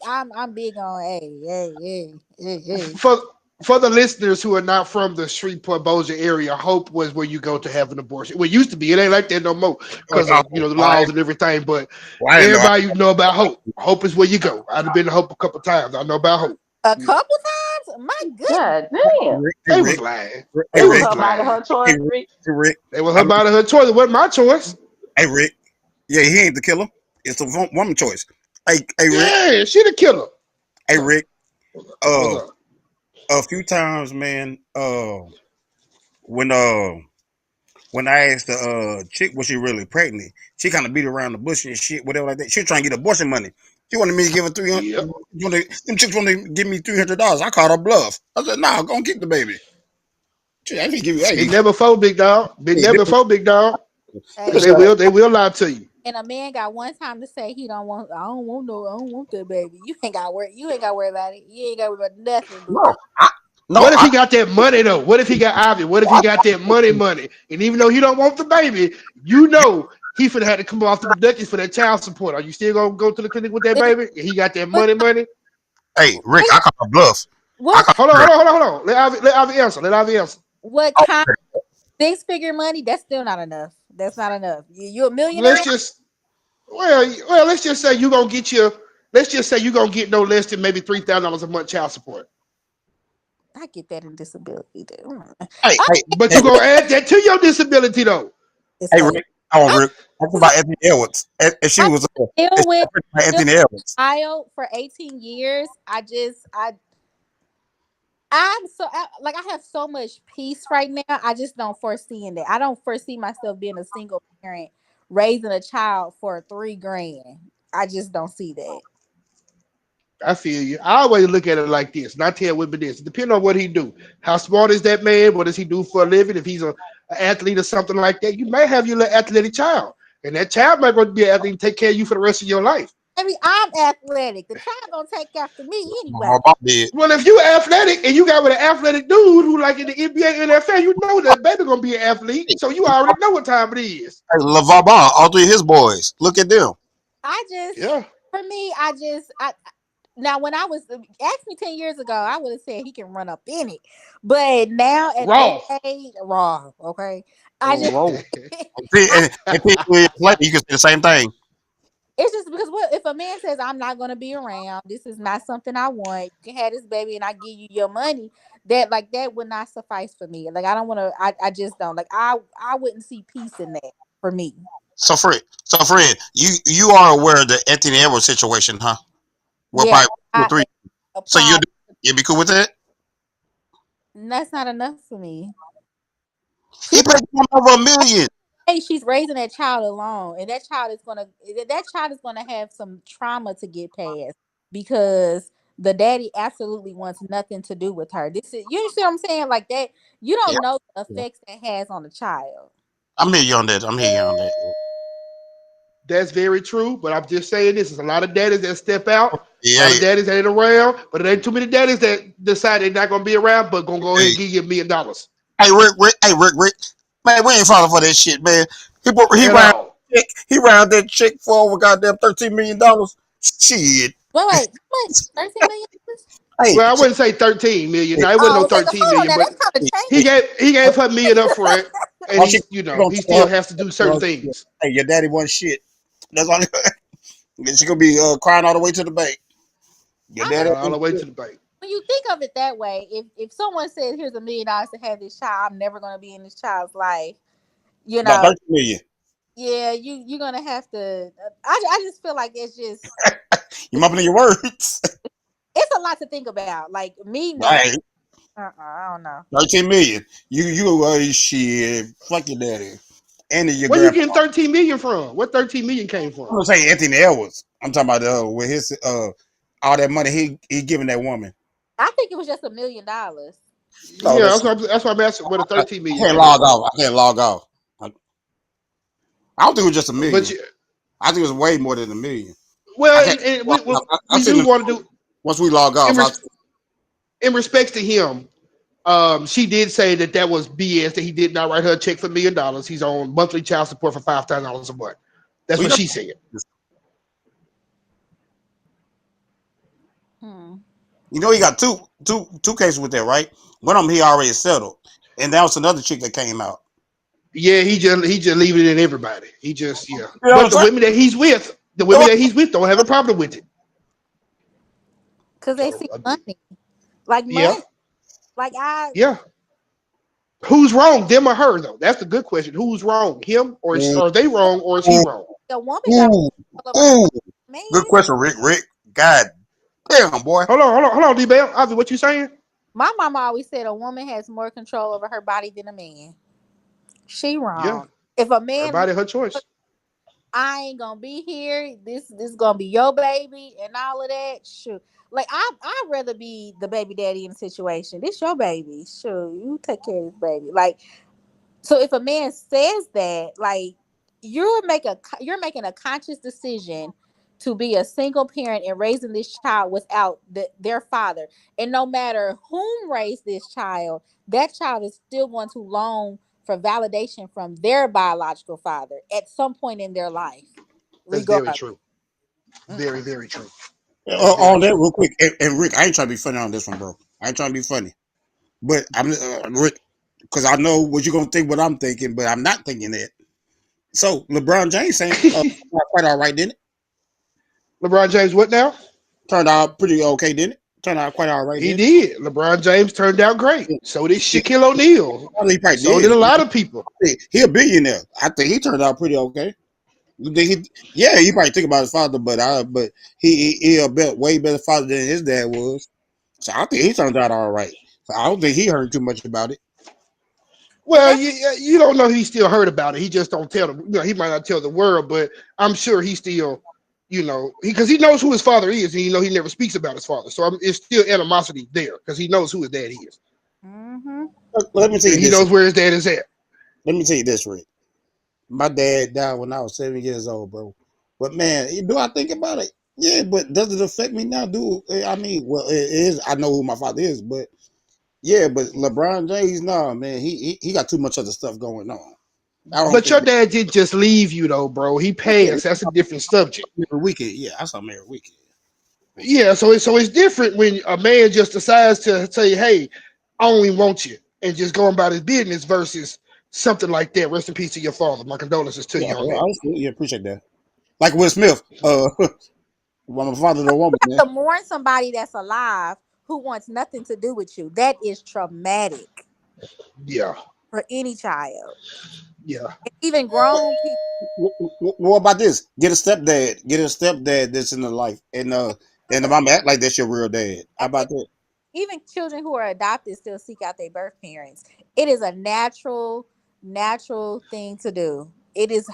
I'm big on hey. for for the listeners who are not from the Shreveport Bossier area, Hope was where you go to have an abortion. Well, it used to be. It ain't like that no more Oh, because of the I, laws and everything. But well, I didn't know. everybody know about Hope. Hope is where you go. I've been to Hope a couple times. I know about Hope. A couple times. My goodness. God damn. Hey They was Rick, lying. hey They It was was Rick, her body, lying. her choice, hey Rick, Rick. hey Rick, They were her I'm, body, her choice. It wasn't my choice. hey Rick. Yeah, he ain't the killer. It's the woman choice. Hey Rick, Yeah, she the killer. hey Rick. What's Uh, up? a few times, man. When uh when I asked the chick was she really pregnant, she kind of beat around the bush and shit, whatever like that. She was trying to get abortion money. She wanted me to give her 300. Yep. Them chicks wanted to give me $300. I called her bluff. I said, "Nah, go and keep the baby. Shit, I can give you. Been Hey, there before, big dog. Been hey, there before, big dog. Cause Hey, they will lie to you. and a man got one time to say he don't want. I don't want that baby. You ain't got to worry. You ain't got to worry about it. You ain't got to worry about nothing, boo no, boo. no, What if he got that money though? What if he got Ivy? What if he got that money? And even though he don't want the baby, you know he finna have to come off the Duckies for that child support. Are you still gonna go to the clinic with that Then baby? And he got that what? money. hey, Rick, What? I call her bluff. I What? call Hold on, her. hold on. Let Ivy answer. Let Ivy answer. What Oh, kind? 6 figure money? That's still not enough. That's not enough. You a Let's millionaire? just let's just say you gonna get your let's just say you gonna get no less than maybe $3,000 a month child support. I get that in disability too. hey, I hey, But hey, you gonna add that to your disability though. it's hey, hey. Rick. Oh, I Rick. Talk about Anthony Edwards. And she I was. And deal she with was by deal Anthony with Edwards. a child for 18 years. I'm so like I have so much peace right now. I just don't foresee in that. I don't foresee myself being a single parent raising a child for 3 grand. I just don't see that. I feel you. I always look at it like this, and I tell women this: depending on what he do, how smart is that man? What does he do for a living? If he's an athlete or something like that, you may have your little athletic child, and that child might want to be an athlete and take care of you for the rest of your life. Baby, I'm athletic. The child gonna take after me anyway. My mom did. Well, if you athletic and you got with an athletic dude who like in the NBA, NFL, you know that baby gonna be an athlete. So you already know what time it is. Hey, LeVar Ball, all three of his boys. Look at them. I just, Yeah. for me, I now when I was asked me 10 years ago, I would have said he can run up in it. But now at this Raw. age, raw, okay. I just Whoa. And people play, you can say the same thing. it's just because what if a man says I'm not gonna be around, this is not something I want. You can have this baby and I give you your money. That would not suffice for me. Like I don't wanna I just don't like I wouldn't see peace in that for me. So Fred, you are aware of the Anthony Edwards situation, huh? Well, Yeah. probably two or I three. So apply. you be cool with that? That's not enough for me. He She's paid him over $1 million. hey, she's raising that child alone, and that child is gonna have some trauma to get past because the daddy absolutely wants nothing to do with her. This is you see what I'm saying? Like that, you Yeah, don't know the yeah. effects that has on the child. I'm here you on that. I'm here you on that. That's very true, but I'm just saying this. There's a lot of daddies that step out, a Yeah, lot of yeah. daddies that ain't around, but it ain't too many daddies that decide they're not gonna be around, but gonna go ahead Hey, and give you $1 million hey, Rick. Man, we ain't falling for that shit, man. at all. He round that chick for over goddamn $13 million. Shit. Wait, how much? 13 million? Hey, Well, I wouldn't say 13 million. shit. No, it wasn't no Oh, okay. 'Cause 13 hold on million, now, but that's kind of Hey, changing. he gave her $1 million up front, and all she he's gonna he tell still has to do certain her, things. hey, your daddy wasn't shit. That's all. She gonna be crying all the way to the bank. Your I daddy mean, Crying all wasn't the way shit. to the bank. when you think of it that way, if someone says here's $1 million to have this child, I'm never gonna be in this child's life. You No, know, 13 million. yeah, you're gonna have to. I just feel like You mumbling your words. it's a lot to think about. Like me now, Right. I don't know. 13 million. You shit. Fuck your daddy. And your Where you grandpa. getting 13 million from? What 13 million came I'm from? gonna say Anthony Edwards. I'm talking about with his all that money he giving that woman. I think it was just $1 million. No, Yeah, that's that's why I'm asking where the I, 13 I million can't came log from. off. I can't log off. I don't think it was just a But million. I think it was way more than $1 million. I well, can't and log off. I we seen do them want to do once we log in off. in respects to him. She did say that was BS. That he did not write her a check for $1 million. He's on monthly child support for $5,000 a month. That's We what know, she said. Hmm. he got two cases with that, right? One of them he already settled, and that was another chick that came out. Yeah, he just leaving it in everybody. He just yeah. You know what But I'm saying? the women that he's with don't have a problem with it. Cause they So see money, like yeah, money, like I. yeah. Who's wrong, them or her though? That's the good question. Who's wrong, him or Ooh, are they wrong or is he wrong? A woman got ooh, control over her ooh. man. Good question, Rick. God damn, boy. Hold on, D Bell. Ivy, what you saying? My mama always said a woman has more control over her body than a man. She Yeah, wrong. If a man, everybody her choice. I ain't gonna be here. This gonna be your baby and all of that. Shoot, like I'd rather be the baby daddy in the situation. This your baby. Sure, you take care of this baby. Like so, if a man says that, like you're making a conscious decision to be a single parent and raising this child without their father, and no matter whom raised this child, that child is still going to long for validation from their biological father at some point in their life, That's very regardless. true. Very, Mm-mm. very true. That's very On that true. real quick, and Rick, I ain't trying to be funny on this one, bro. I ain't trying to be funny, but I'm Rick because I know what you're gonna think, what I'm thinking, but I'm not thinking that. So LeBron James saying quite all right, didn't it? LeBron James, what now? Turned out pretty okay, didn't it? Turned out quite all right, He didn't did. LeBron James turned out great. it? So did Shit, Shaquille O'Neal. probably he probably So did did. a lot of people. He a billionaire. I think he turned out pretty okay. Yeah, he probably think about his father, but he a way better father than his dad was. So I think he turned out all right. So I don't think he heard too much about it. Well, That you don't know he still heard about it. He just don't tell them. He might not tell the world, but I'm sure he still, because he knows who his father is, and he never speaks about his father. So it's still animosity there because he knows who his dad is, mm-hmm. Let me tell you and he this. knows where his dad is at. Let me tell you this, Rick. My dad died when I was 7 years old, bro. But man, do I think about it? Yeah, but does it affect me now? Do I mean? Well, it is. I know who my father is, but yeah, but LeBron James, no man, he got too much other stuff going on. I don't But think. your dad didn't just leave you though, bro. He Yeah, passed. That's a different subject. every weekend. Yeah, I saw him every weekend. Yeah, so it's different when a man just decides to say, "Hey, I only want you," and just going about his business versus something like that. Rest in peace to your father. My condolences to Yeah, you on yeah, that. I yeah, appreciate that. Like Will Smith, well, my father the woman, man. To mourn somebody that's alive who wants nothing to do with you, that is traumatic Yeah, for any child, yeah, even grown people. What about this? Get a stepdad. Get a stepdad that's in the life, and the mom act like that's your real dad. How about that? Even children who are adopted still seek out their birth parents. It is a natural thing to do. It's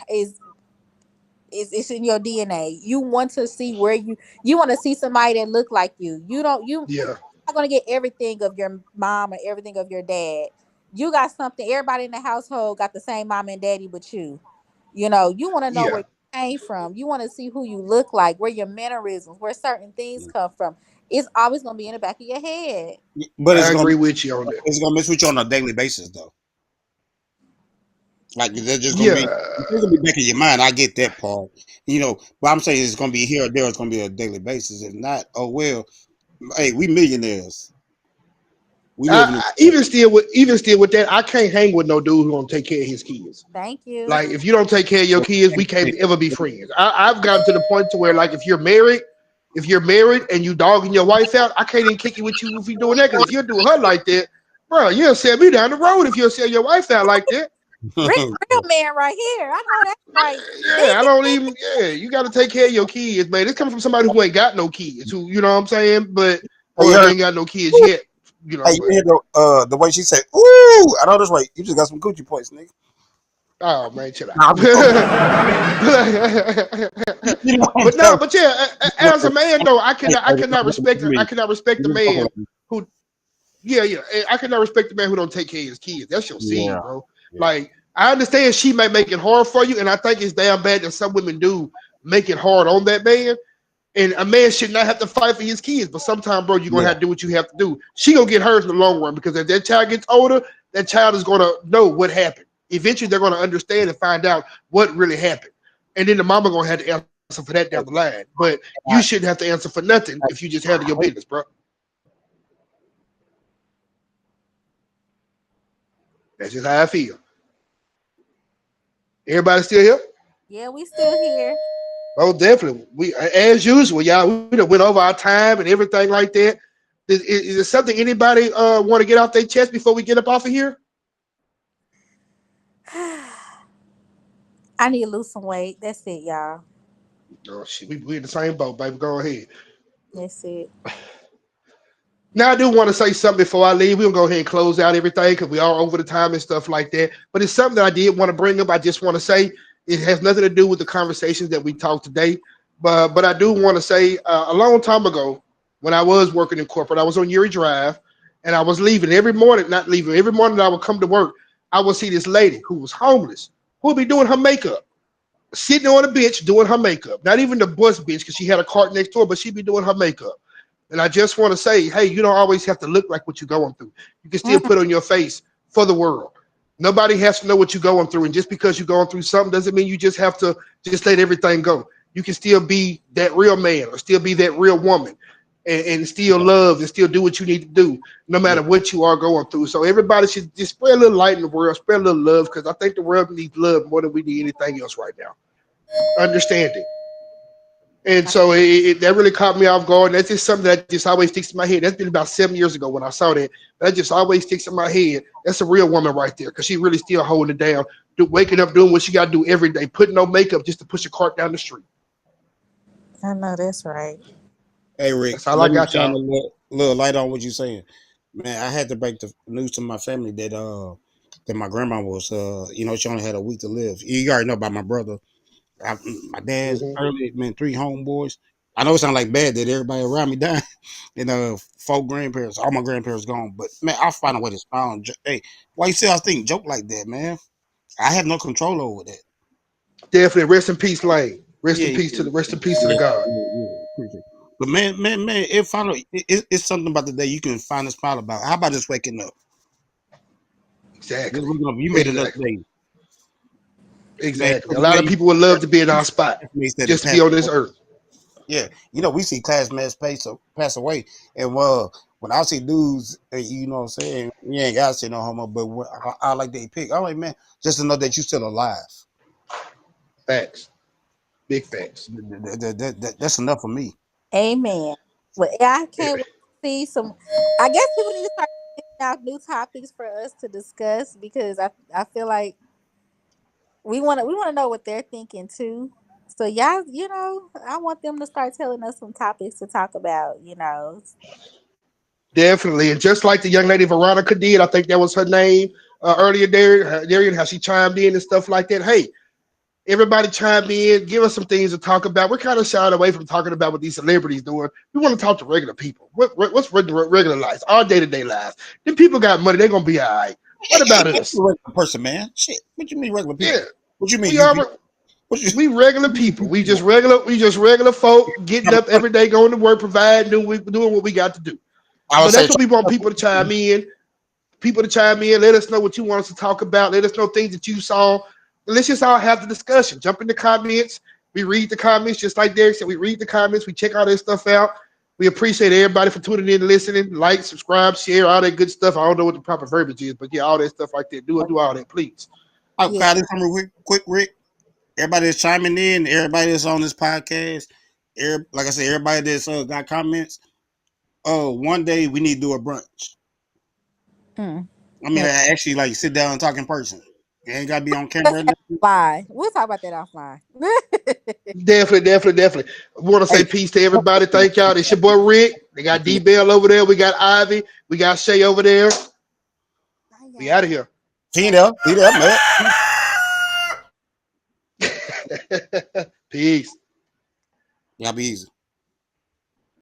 in your DNA. You want to see where you want to see somebody that look like you. You're yeah, not gonna get everything of your mom or everything of your dad. You got something. Everybody in the household got the same mom and daddy, but you. You want to know where yeah. you came from. You want to see who you look like, where your mannerisms, where certain things come from. It's always gonna be in the back of your head. But I agree with you on that. it's gonna mess with you on a daily basis though. Like they're just gonna be Yeah, it's gonna be back in your mind. I get that part, But I'm saying it's gonna be here or there. It's gonna be a daily basis. If not, oh well. Hey, we millionaires. We live in even still with that, I can't hang with no dude who don't take care of his kids. Thank you. Like if you don't take care of your kids, we can't ever be friends. I've gotten to the point to where like if you're married and you dogging your wife out, I can't even kick it with you if you're doing that. Because if you're doing her like that, bro, you'll sell me down the road if you'll sell your wife out like that. Rick, it. real man right here. I know that's right. Yeah, I don't even. Yeah, you got to take care of your kids, man. It's coming from somebody who ain't got no kids, who you know what I'm saying, but Hey, you or he heard? ain't got no kids yet, Hey, you But hear the way she said, "Ooh, I know this right. You just got some coochie points, nigga." oh man, chill out. Nah, I'm just fucking. You know what I'm But no, saying? but yeah, as a man though, I Hey, cannot, I hey, cannot respect, I cannot respect the man yeah, who, yeah, yeah, I cannot respect the man who don't take care of his kids. That's your seed, yeah, bro. Like I understand she might make it hard for you, and I think it's damn bad that some women do make it hard on that man. And a man should not have to fight for his kids, but sometimes, bro, you're gonna yeah. have to do what you have to do. She gonna get hers in the long run because as that child gets older, that child is gonna know what happened. Eventually, they're gonna understand and find out what really happened, and then the mama gonna have to answer for that down the line. But you I, shouldn't have to answer for nothing if you just handle your business, bro. That's just how I feel. Everybody still here? Yeah, we still here. Oh, definitely. We, as usual, y'all. We done went over our time and everything like that. Is there something anybody want to get off their chest before we get up off of here? I need to lose some weight. That's it, y'all. Oh shit, we in the same boat, baby. Go ahead. That's it. Now I do want to say something before I leave. We'll go ahead and close out everything because we are over the time and stuff like that. But it's something that I did want to bring up. I just want to say it has nothing to do with the conversations that we talked today. But I do want to say a long time ago when I was working in corporate, I was on Uri Drive and I was leaving every morning, not leaving every morning that I would come to work. I would see this lady who was homeless who would be doing her makeup, sitting on a bench doing her makeup. Not even the bus bench because she had a cart next door, but she'd be doing her makeup. And I just want to say, hey, you don't always have to look like what you're going through. You can still Mm, put on your face for the world. Nobody has to know what you're going through. And just because you're going through something doesn't mean you just have to just let everything go. You can still be that real man or still be that real woman and still love and still do what you need to do, no Yeah. matter what you are going through. So everybody should just spread a little light in the world, spread a little love, because I think the world needs love more than we need anything else right now. Understanding. And so that really caught me off guard. And that's just something that just always sticks in my head. That's been about 7 years ago when I saw that. That just always sticks in my head. That's a real woman right there because she really still holding it down, waking up, doing what she got to do every day, putting no makeup just to push a cart down the street. I know that's right. Hey Rick, That's all I let me got, shine a y'all. little light on what you're saying. Man, I had to break the news to my family that my grandma was she only had a week to live. You already know about my brother. My dad's Mm-hmm. early man, three homeboys. I know it sounds like bad that everybody around me died, and four grandparents, all my grandparents gone. But man, I'll find a way to smile. Hey, why you say I think joke like that, man? I have no control over that. Definitely rest in peace, Lane. Yeah, yeah, Rest in peace to the God. yeah. But man, it's something about the day you can find a smile about. How about just waking up? Exactly. You made another Exactly. day. Man, Exactly. A lot of people would love to be in our spot, just to be on this earth. Yeah, we see classmates pass away, and when I see dudes, you know what I'm saying, you ain't gotta say no homo, but I like they pick. I'm like, man, just to know that you still alive. Facts. Big facts. That's enough for me. Amen. Well, I can't wait to see some. I guess people need to start thinking out new topics for us to discuss because I feel like we want to know what they're thinking too. So y'all, I want them to start telling us some topics to talk about. Definitely. And just like the young lady Veronica did, I think that was her name earlier there, how she chimed in and stuff like that. Hey, everybody chime in, give us some things to talk about. We're kind of shying away from talking about what these celebrities doing. We want to talk to regular people. What's regular lives, our day-to-day lives? Then people got money, they're going to be all right. What about us? Regular person, man. Shit. What you mean regular people? Yeah, What you mean we you are. be? What you? We regular people. We just regular folk getting up every day, going to work, providing, doing what we got to do. I So would say that's what we want people to chime in. Let us know what you want us to talk about. Let us know things that you saw. Let's just all have the discussion. Jump in the comments. We read the comments just like Derek said. We read the comments. We check all that stuff out. We appreciate everybody for tuning in and listening. Like, subscribe, share, all that good stuff. I don't know what the proper verbiage is, but yeah, all that stuff like that. Do all that, please. I'll Yeah. call this real quick, Rick. Everybody that's chiming in, everybody that's on this podcast, like I said, everybody that's got comments. Oh, one day we need to do a brunch. Mm. I mean, Yeah. I actually like sit down and talk in person. You ain't gotta be on camera. Offline. We'll talk about that offline. Definitely. I want to say Hey, peace to everybody. Thank y'all. It's your boy Rick. They got D Bell over there. We got Ivy. We got Shay over there. Bye, We out of y'all. here. see there, man. Peace. Y'all be easy.